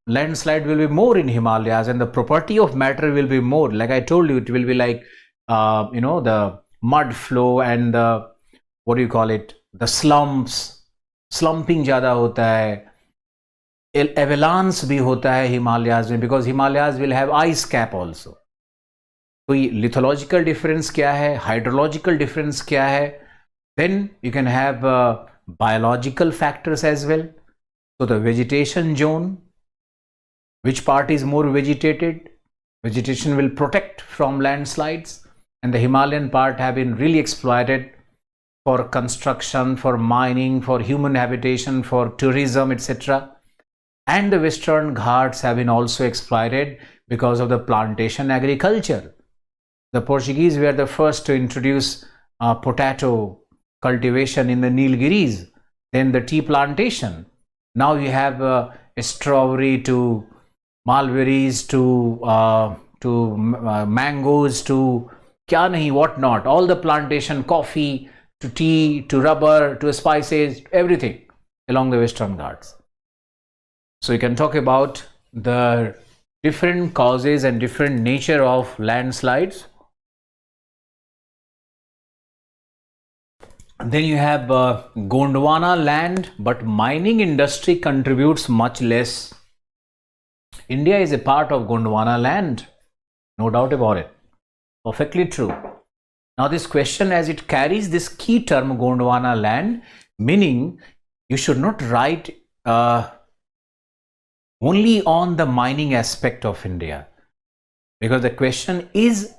A: landslide will be more in Himalayas, and the property of matter will be more. Like I told you, it will be like the mud flow and the, what do you call it, the slumps. Slumping ज़्यादा होता है. Avalanche भी होता है Himalayas में, because Himalayas will have ice cap also. तो lithological difference क्या है, hydrological difference क्या है. Then you can have biological factors as well. So the vegetation zone, which part is more vegetated, vegetation will protect from landslides, and the Himalayan part have been really exploited for construction, for mining, for human habitation, for tourism, etc. And the Western Ghats have been also exploited because of the plantation agriculture. The Portuguese were the first to introduce potato cultivation in the Nilgiris, then the tea plantation. Now you have strawberry to mulberries to mangoes to kya nahi, what not, all the plantation, coffee to tea to rubber to spices, everything along the Western Ghats. So you can talk about the different causes and different nature of landslides. Then you have Gondwanaland, but mining industry contributes much less. India is a part of Gondwanaland, no doubt about it. Perfectly true. Now this question, as it carries this key term Gondwanaland, meaning you should not write only on the mining aspect of India, because the question is,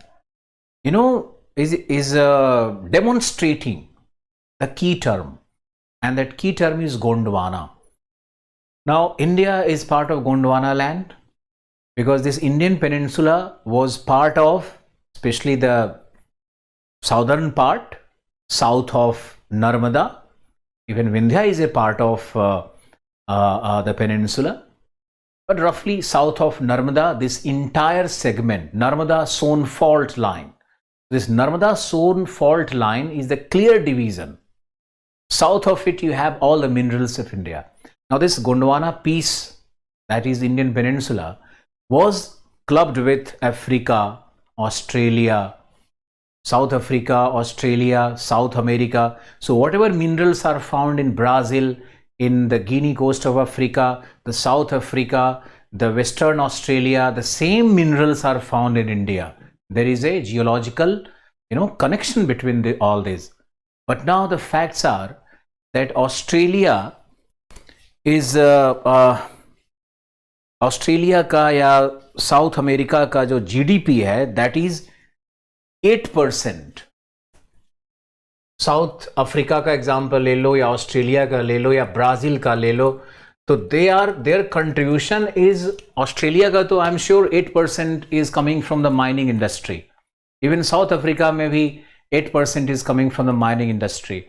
A: demonstrating the key term, and that key term is Gondwana. Now India is part of Gondwanaland because this Indian peninsula was part of, especially the southern part, south of Narmada. Even Vindhya is a part of the peninsula. But roughly south of Narmada, this entire segment, Narmada Son fault line. This Narmada Son fault line is the clear division. South of it, you have all the minerals of India. Now this Gondwana piece, that is Indian peninsula, was clubbed with Africa, Australia, South Africa, Australia, South America. So whatever minerals are found in Brazil, in the Guinea coast of Africa, the South Africa, the Western Australia, the same minerals are found in India. There is a geological, connection between all this. But now the facts are that Australia is Australia का या South America का जो GDP है, that is 8%. South Africa का example ले लो या Australia का ले लो या ब्राज़ील का ले लो, तो देयर कंट्रीब्यूशन इज, ऑस्ट्रेलिया का तो I am sure 8% is coming from the mining industry. Even south Africa में भी 8% is coming from the mining industry.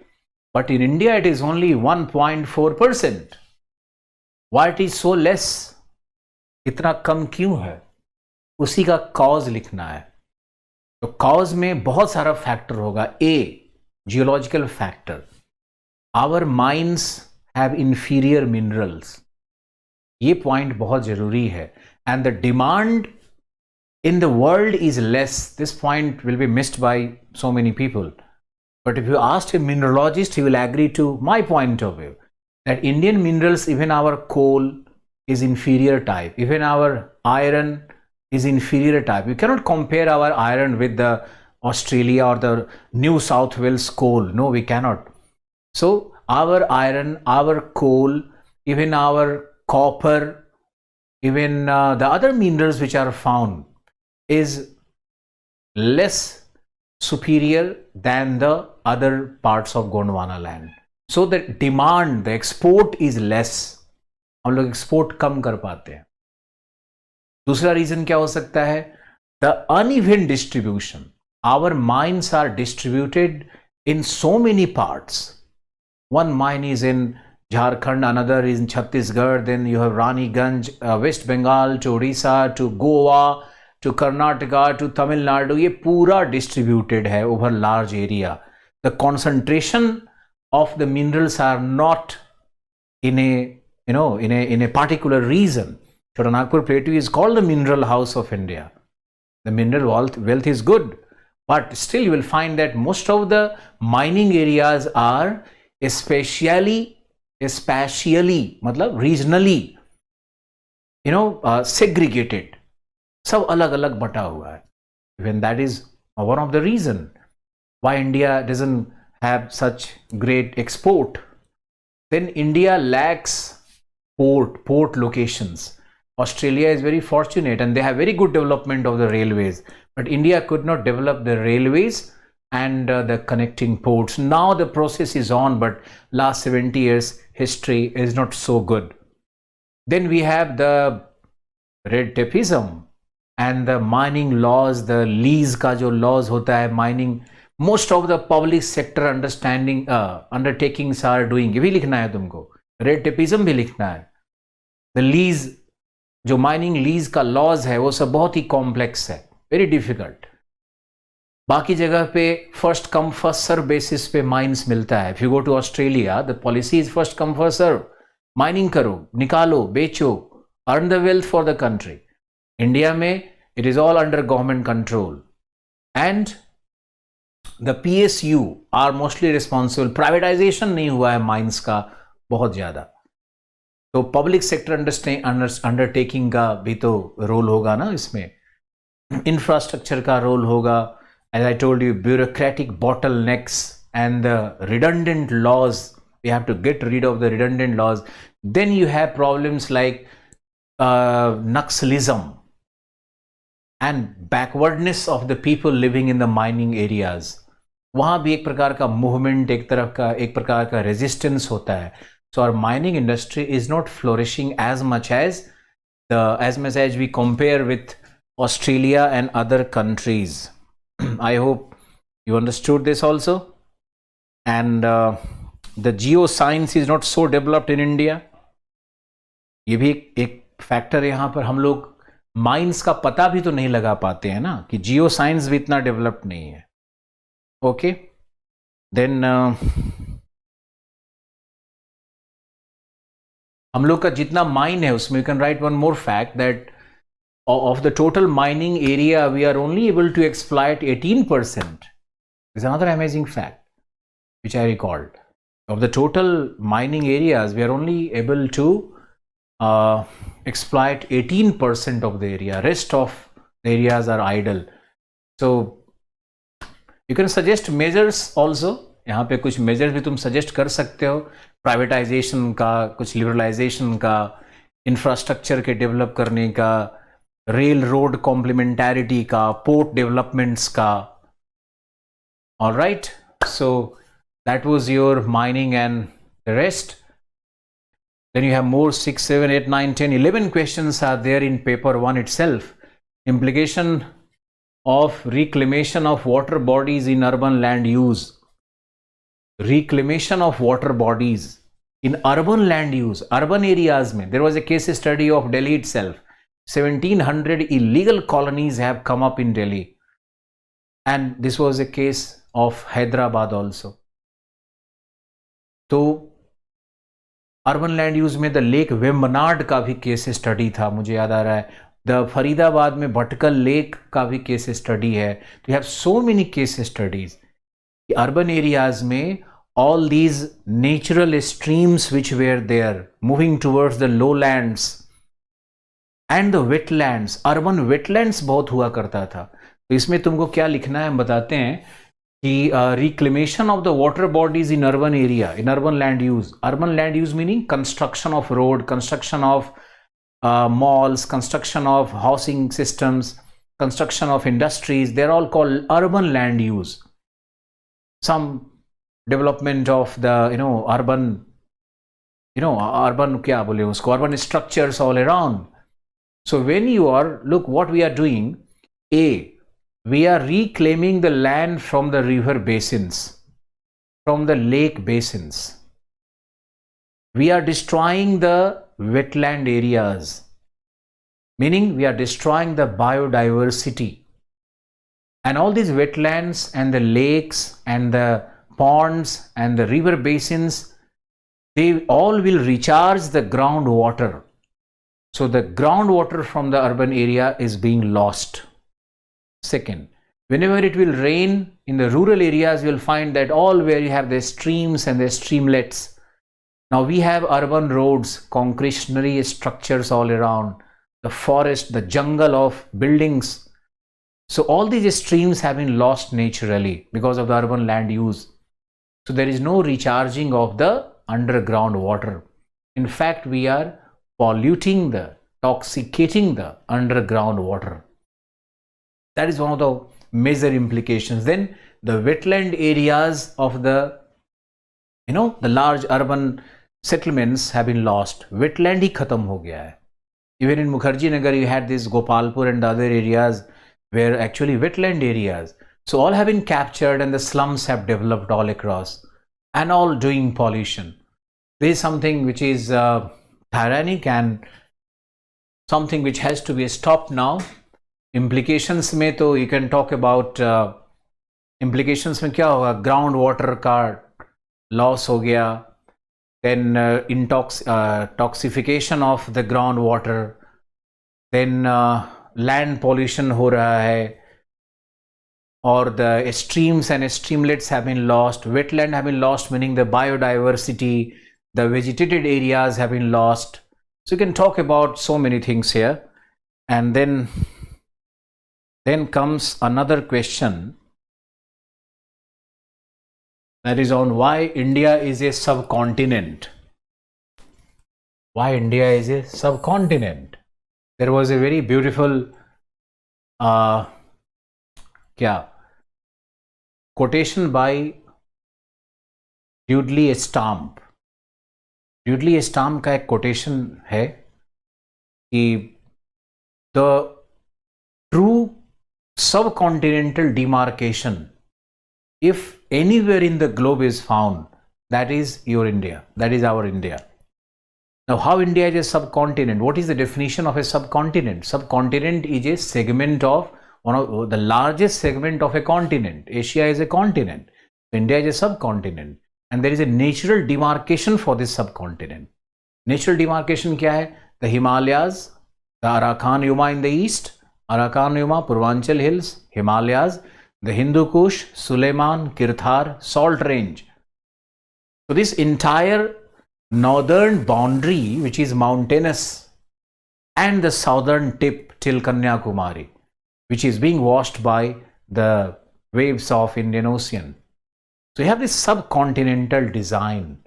A: But in India, it is only 1.4%. Why it is so less? इतना कम क्यों है? उसी का cause लिखना है. तो कॉज में बहुत सारा फैक्टर होगा. A, geological factor. Our mines have inferior minerals. ये पॉइंट बहुत जरूरी है. And the demand in the world is less. This point will be missed by so many people. But if you ask a mineralogist, he will agree to my point of view that Indian minerals, even our coal is inferior type, even our iron is inferior type. You cannot compare our iron with the Australia or the New South Wales coal. No, we cannot. So our iron, our coal, even our copper, even the other minerals which are found is less superior than the other parts of Gondwanaland. So the demand, the export is less. हम लोग export कम कर पाते हैं. दूसरा reason क्या हो सकता है? The uneven distribution. Our mines are distributed in so many parts. One mine is in Jharkhand, another is in Chhattisgarh, then you have Raniganj, West Bengal to Odisha to Goa to Karnataka to Tamil Nadu. ये पूरा distributed है over large area. The concentration of the minerals are not in a particular region. Chotanagpur Plateau is called the mineral house of India. The mineral wealth is good, but still you will find that most of the mining areas are spatially मतलब regionally segregated. सब अलग अलग बटा हुआ है. Even that is one of the reason why India doesn't have such great export. Then India lacks port locations. Australia is very fortunate and they have very good development of the railways, but India could not develop the railways and the connecting ports. Now the process is on, but last 70 years history is not so good. Then we have the red tapeism and the mining laws, the lease का जो laws होता है mining, most of the public sector undertakings are doing. ये भी लिखना है तुमको. red tapeism भी लिखना है. The lease, जो mining lease का laws है वो सब बहुत ही complex है, very difficult. बाकी जगह पे first come first serve basis पे mines मिलता है. If you go to Australia, the policy is first come first serve. Mining करो, निकालो, बेचो, earn the wealth for the country. India में it is all under government control, and the PSU are mostly responsible. Privatization नहीं हुआ है mines का बहुत ज़्यादा. तो public sector undertaking का भी तो रोल होगा ना इसमें. Infrastructure का रोल होगा. As I told you, bureaucratic bottlenecks and the redundant laws. We have to get rid of the redundant laws. Then you have problems like Naxalism and backwardness of the people living in the mining areas. वहाँ भी एक प्रकार का movement, एक प्रकार का resistance होता है. So our mining industry is not flourishing as much as we compare with Australia and other countries. I hope you understood this also. And the geoscience is not so developed in India. ये भी एक factor यहाँ पर हम लोग mines का पता भी तो नहीं लगा पाते हैं ना कि जियो साइंस भी इतना डेवलप नहीं है. ओके, देन हम लोग का जितना माइन है उसमें you can write one more fact that of the total mining area we are only able to exploit 18%. Is another amazing fact which I recalled. Of the total mining areas, we are only able to exploit 18% of the area. Rest of the areas are idle. So you can suggest measures also. यहाँ पे कुछ measures भी तुम suggest कर सकते हो. Privatization का, कुछ liberalization का, infrastructure के develop करने का, railroad complementarity का, port developments का. All right. So that was your mining and the rest. Then you have more 6, 7, 8, 9, 10, 11 questions are there in paper 1 itself. Implication of reclamation of water bodies in urban land use. Reclamation of water bodies in urban land use, urban areas mein. There was a case study of Delhi itself. 1700 illegal colonies have come up in Delhi. And this was a case of Hyderabad also. तो urban land use में the lake Vembanad का भी case study था, मुझे याद आ रहा है. The Faridabad में भटकल लेक का भी केस स्टडी है. तो you have so many case studies. Urban areas में all these natural streams which were there moving towards the lowlands and the wetlands. urban wetlands बहुत हुआ करता था. तो इसमें तुमको क्या लिखना है हम बताते हैं कि reclamation of the water bodies in urban area, in urban land use. Urban land use meaning construction of road, construction of malls, construction of housing systems, construction of industries. They're all called urban land use. Some development of the urban क्या बोले उसको, urban structures all around. So when you are, look what we are doing. We are reclaiming the land from the river basins, from the lake basins. We are destroying the wetland areas, meaning we are destroying the biodiversity. And all these wetlands and the lakes and the ponds and the river basins, they all will recharge the groundwater. So the groundwater from the urban area is being lost. Second, whenever it will rain in the rural areas, you will find that all where you have the streams and the streamlets. Now we have urban roads, concretionary structures all around, the forest, the jungle of buildings. So all these streams have been lost naturally because of the urban land use. So there is no recharging of the underground water. In fact, we are polluting toxicating the underground water. That is one of the major implications. Then the wetland areas of the large urban settlements have been lost. Wetland ही खत्म हो गया है. Even in Mukherjee Nagar, you had this Gopalpur and the other areas were actually wetland areas. So all have been captured and the slums have developed all across and all doing pollution. This is something which is tyrannic and something which has to be stopped now. Implications में तो you can talk about implications में क्या होगा. Ground water का loss हो गया. Then toxification of the groundwater. Then land pollution हो रहा है. Or the streams and streamlets have been lost. Wetland have been lost, meaning the biodiversity, the vegetated areas have been lost. So you can talk about so many things here. And then comes another question, that is on why India is a subcontinent. Why India is a subcontinent. There was a very beautiful quotation by Dudley Stamp. Dudley Stamp का एक quotation है कि the true subcontinental demarcation, if anywhere in the globe is found, that is your India, that is our India. Now how India is a subcontinent? What is the definition of a subcontinent? Subcontinent is a segment of one of the largest segment of a continent. Asia is a continent. India is a subcontinent, and there is a natural demarcation for this subcontinent. Natural demarcation क्या है? The Himalayas, the Arakan Yuma in the east, Arakan Yuma, Purvanchal Hills, Himalayas, the Hindu Kush, Suleiman, Kirthar, Salt Range. So this entire northern boundary, which is mountainous, and the southern tip till Kanyakumari, which is being washed by the waves of Indian Ocean. So you have this subcontinental design,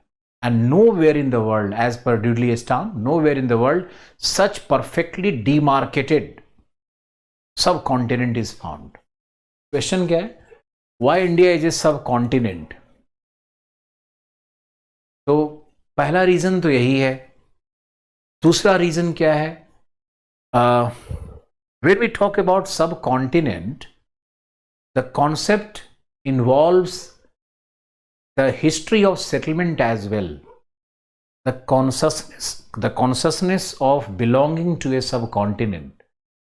A: and nowhere in the world, as per Dudley Stamp, nowhere in the world such perfectly demarcated subcontinent is found. Question क्या है? Why India is a subcontinent? तो पहला reason तो यही है. दूसरा reason क्या है? When we talk about subcontinent, the concept involves the history of settlement as well, the consciousness of belonging to a subcontinent.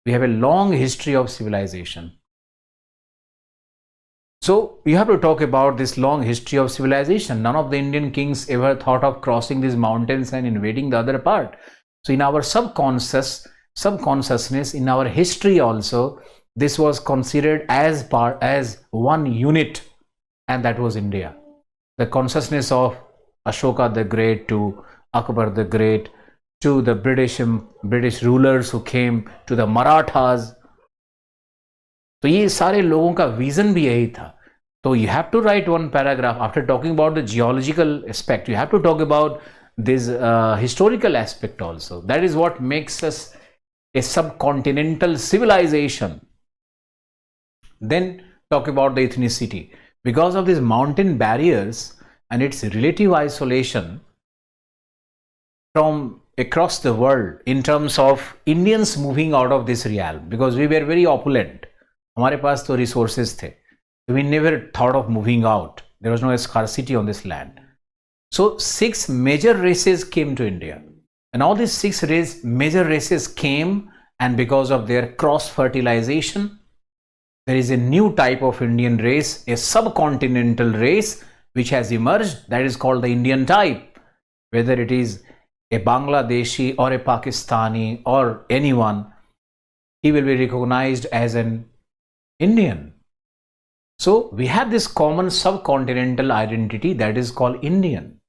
A: We have a long history of civilization. So you have to talk about this long history of civilization. None of the Indian kings ever thought of crossing these mountains and invading the other part. So in our subconsciousness, in our history also, this was considered as one unit, and that was India. The consciousness of Ashoka the Great to Akbar the Great to the British rulers who came to the Marathas. तो ये सारे लोगों का vision भी यही था. तो you have to write one paragraph after talking about the geological aspect. You have to talk about this historical aspect also. That is what makes us a subcontinental civilization. Then talk about the ethnicity. Because of these mountain barriers and its relative isolation from across the world in terms of Indians moving out of this realm, because we were very opulent. हमारे पास तो resources थे. We never thought of moving out. There was no scarcity on this land. So 6 major races came to India. And all these 6 major races came, and because of their cross-fertilization, there is a new type of Indian race, a subcontinental race, which has emerged. That is called the Indian type. Whether it is a Bangladeshi or a Pakistani or anyone, he will be recognized as an Indian. So we have this common subcontinental identity that is called Indian.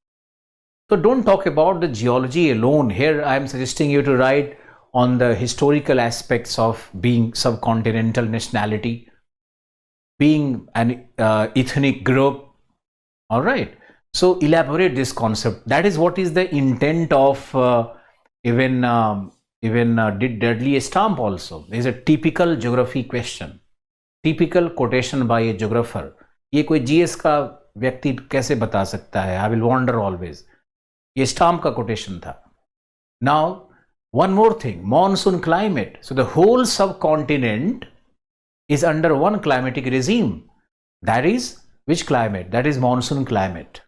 A: So don't talk about the geology alone. Here I am suggesting you to write on the historical aspects of being subcontinental nationality, being an ethnic group. All right. So elaborate this concept. That is what is the intent of even Dudley Stamp also. There is a typical geography question. Typical quotation by a geographer. ये कोई GS का व्यक्ति कैसे बता सकता है? I will wonder always. ये Stamp का quotation था. Now, one more thing, monsoon climate. So the whole subcontinent is under one climatic regime. That is which climate? That is monsoon climate.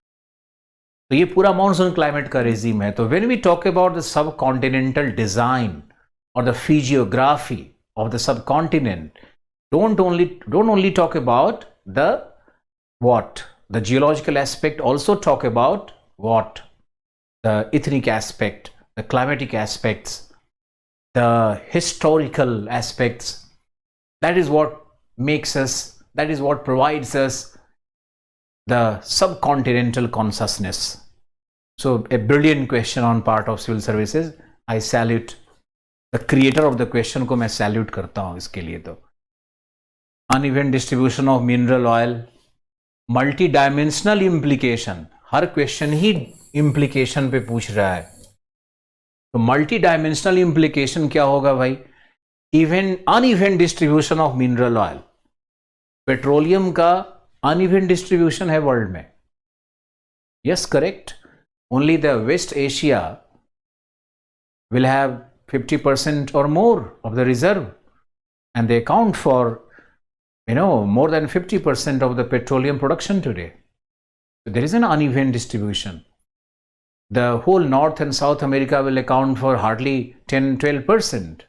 A: तो ये पूरा monsoon climate का regime है. तो when we talk about the subcontinental design or the physiography of the subcontinent, don't only talk about the geological aspect, also talk about the ethnic aspect, the climatic aspects, the historical aspects. That is what provides us the subcontinental consciousness. So a brilliant question on part of civil services. I salute the creator of the question को मैं salute करता हूँ इसके लिए. तो uneven distribution of mineral oil, multi-dimensional implication. Her question he implication पे पूछ रहा है. तो multi-dimensional implication क्या होगा भाई? uneven distribution of mineral oil. Petroleum का uneven distribution है वर्ल्ड में. Yes, correct. Only the West Asia will have 50% or more of the reserve, and they account for more than 50% of the petroleum production today. So there is an uneven distribution. The whole North and South America will account for hardly 10-12%.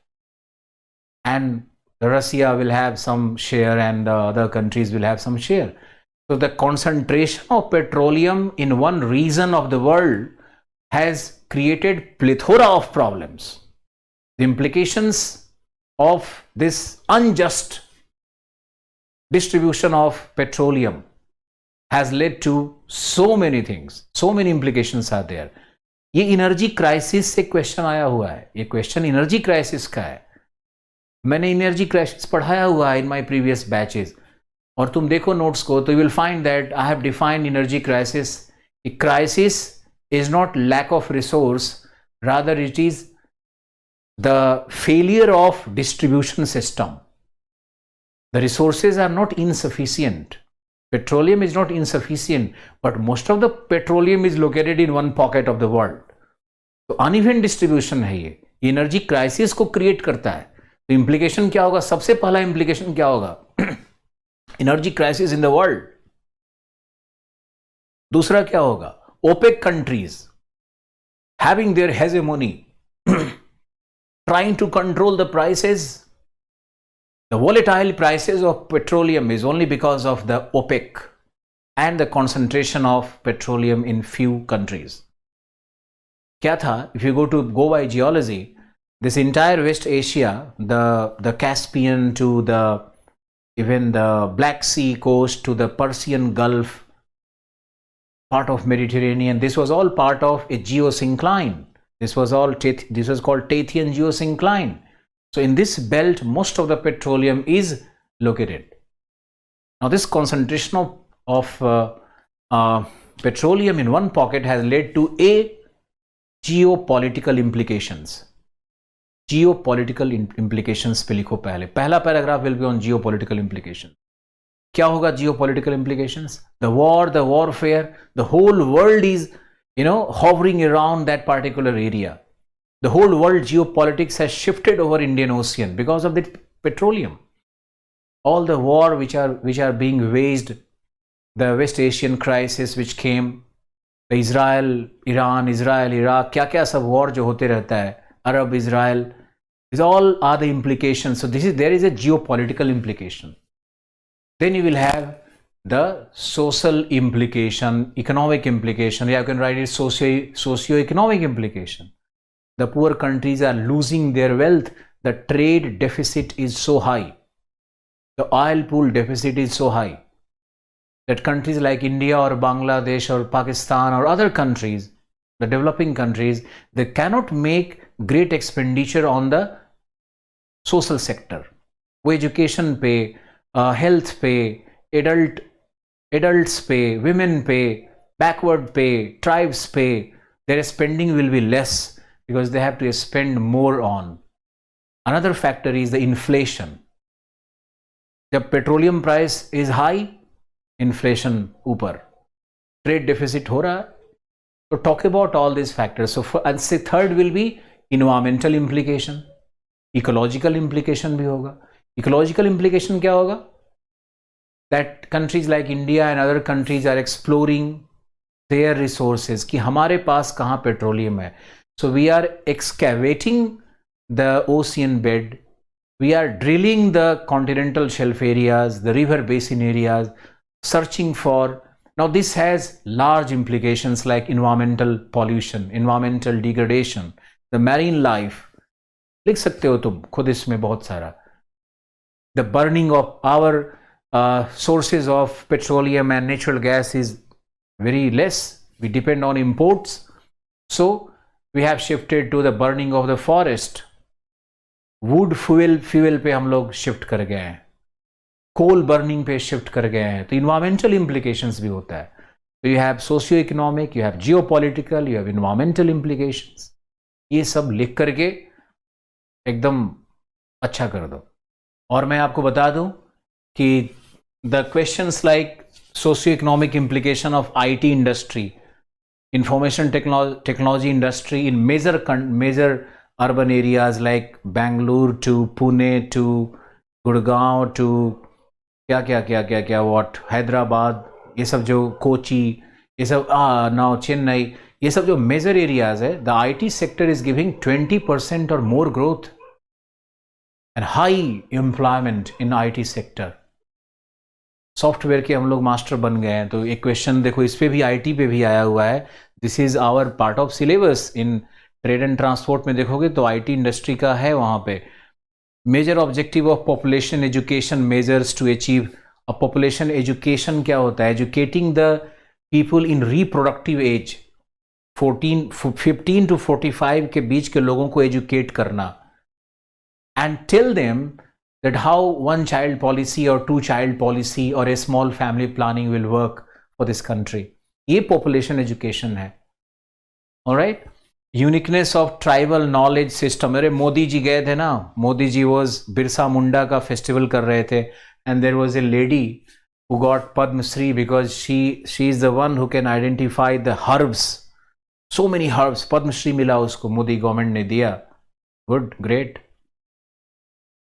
A: And Russia will have some share, and the other countries will have some share. So the concentration of petroleum in one region of the world has created plethora of problems. The implications of this unjust distribution of petroleum has led to so many things, so many implications are there. ये energy crisis से question आया हुआ है. ये question energy crisis का है. मैंने energy crisis पढ़ाया हुआ है in my previous batches. और तुम देखो notes को तो you will find that I have defined energy crisis. A crisis is not lack of resource, rather it is the failure of distribution system. The resources are not insufficient. Petroleum is not insufficient, but most of the petroleum is located in one pocket of the world. तो uneven distribution है ये. Energy crisis को create करता है. तो implication क्या होगा? सबसे पहला implication क्या होगा? Energy crisis in the world. दूसरा क्या होगा, OPEC countries having their hegemony trying to control the prices. The volatile prices of petroleum is only because of the OPEC and the concentration of petroleum in few countries. Kya tha? If you go by geology, this entire West Asia, the Caspian to even the Black Sea coast to the Persian Gulf, part of Mediterranean, this was all part of a geosyncline. This was called Tathian geosyncline. So in this belt, most of the petroleum is located. Now this concentration of petroleum in one pocket has led to a geopolitical implications. Geopolitical implications पे लिखो पहला paragraph will be on geopolitical implications. क्या होगा geopolitical implications? The war, the warfare, the whole world is hovering around that particular area. The whole world geopolitics has shifted over Indian Ocean because of the petroleum. All the war which are being waged, the West Asian crisis which came, the Israel, Iran, Israel, Iraq, क्या सब war जो होते रहता है, Arab, Israel, these all are the implications. So there is a geopolitical implication. Then you will have the social implication, economic implication. You can write it socio-economic implication. The poor countries are losing their wealth. The trade deficit is so high. The oil pool deficit is so high that countries like India or Bangladesh or Pakistan or other countries, the developing countries, they cannot make great expenditure on the social sector. वो education पे, health पे, adults pay, women pay, backward pay, tribes pay, their spending will be less because they have to spend more on. Another factor is the inflation. The petroleum price is high, inflation ऊपर, trade deficit हो रहा है. So talk about all these factors. So and say third will be environmental implication, ecological implication भी होगा. Ecological implication क्या होगा? That countries like India and other countries are exploring their resources कि हमारे पास कहाँ petroleum है. So we are excavating the ocean bed, we are drilling the continental shelf areas, the river basin areas, searching for. Now this has large implications like environmental pollution, environmental degradation, the marine life. लिख सकते हो तुम खुद इसमें बहुत सारा. The burning of our sources of petroleum and natural gas is very less. We depend on imports. So we have shifted to the burning of the forest. Wood fuel पे हम लोग shift कर गए हैं. Coal burning पे shift कर गए हैं. तो environmental implications भी होता है. So you have socio-economic, you have geopolitical, you have environmental implications. ये सब लिख करके एकदम अच्छा कर दो. और मैं आपको बता दूं कि the questions like socio-economic implication of IT industry, information technology industry in major urban areas like Bangalore to Pune to Gurgaon to what Hyderabad, ये सब जो कोची, ये सब now Chennai, ये सब जो major areas है, the IT sector is giving 20% or more growth and high employment in IT sector. Software के हम लोग मास्टर बन गए हैं. तो एक क्वेश्चन देखो इस पे भी आईटी पे भी आया हुआ है. This is our part of syllabus in trade and transport में देखोगे तो आईटी इंडस्ट्री का है वहां पे. Major objective of population education measures to achieve a population education क्या होता है? Educating the people in reproductive age 15 to 45 के बीच के लोगों को एजुकेट करना and tell them that how one child policy or two child policy or a small family planning will work for this country. ये population education है. Alright? Uniqueness of tribal knowledge system. अरे मोदी जी गए थे ना, Modi ji was Birsa Munda का festival कर रहे थे and there was a lady who got Padma Shri because she is the one who can identify the herbs. So many herbs. Padma Shri मिला उसको, मोदी गवर्नमेंट ने दिया. Good, great.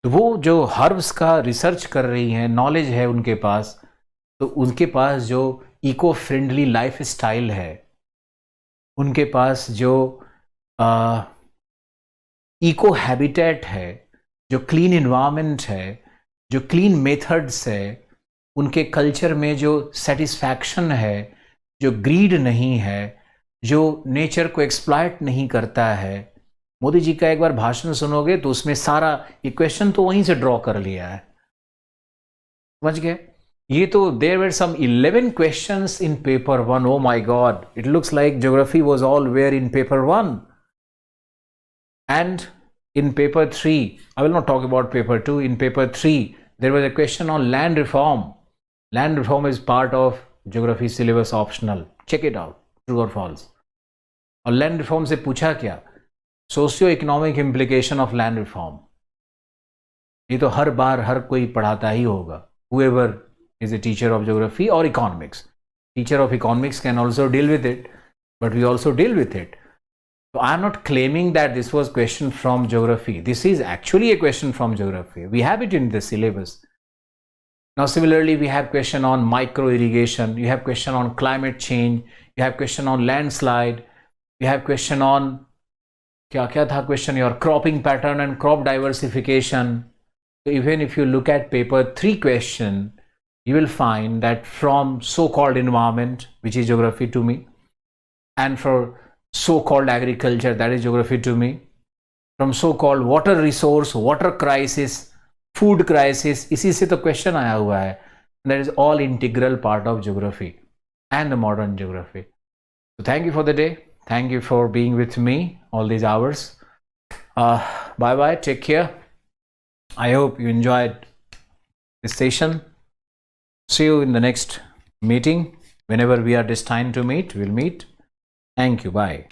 A: तो वो जो हर्ब्स का रिसर्च कर रही हैं, नॉलेज है उनके पास, तो उनके पास जो इको फ्रेंडली लाइफ स्टाइल है, उनके पास जो इको हैबिटेट है, जो क्लीन इन्वायरमेंट है, जो क्लीन मेथड्स है, उनके कल्चर में जो सेटिस्फैक्शन है, जो ग्रीड नहीं है, जो नेचर को एक्सप्लॉइट नहीं करता है। मोदी जी का एक बार भाषण सुनोगे तो उसमें सारा इक्वेशन तो वहीं से ड्रॉ कर लिया है, समझ गए? ये तो there were some 11 questions in paper 1. Oh my god, it looks like geography was all where in paper 1. And in paper 3, I will not talk about paper 2. In paper 3, there was a question on land reform. Land reform is part of geography syllabus optional. Check it out, true or false. और land reform से पूछा क्या? Socio economic implication of land reform. ये तो हर बार हर कोई पढ़ाता ही होगा, whoever is a teacher of geography or economics. Teacher of economics can also deal with it, but we also deal with it. So I am not claiming that this was question from geography. This is actually a question from geography. We have it in the syllabus. Now similarly, we have question on micro irrigation, you have question on climate change, you have question on landslide, you have question on क्या था question, your cropping pattern and crop diversification. So even if you look at paper 3 question, you will find that from so-called environment, which is geography to me, and for so-called agriculture, that is geography to me, from so-called water resource, water crisis, food crisis, इसी से तो question आया हुआ है. That is all integral part of geography and the modern geography. So thank you for the day. Thank you for being with me all these hours. Bye bye. Take care. I hope you enjoyed this session. See you in the next meeting. Whenever we are destined to meet, we'll meet. Thank you. Bye.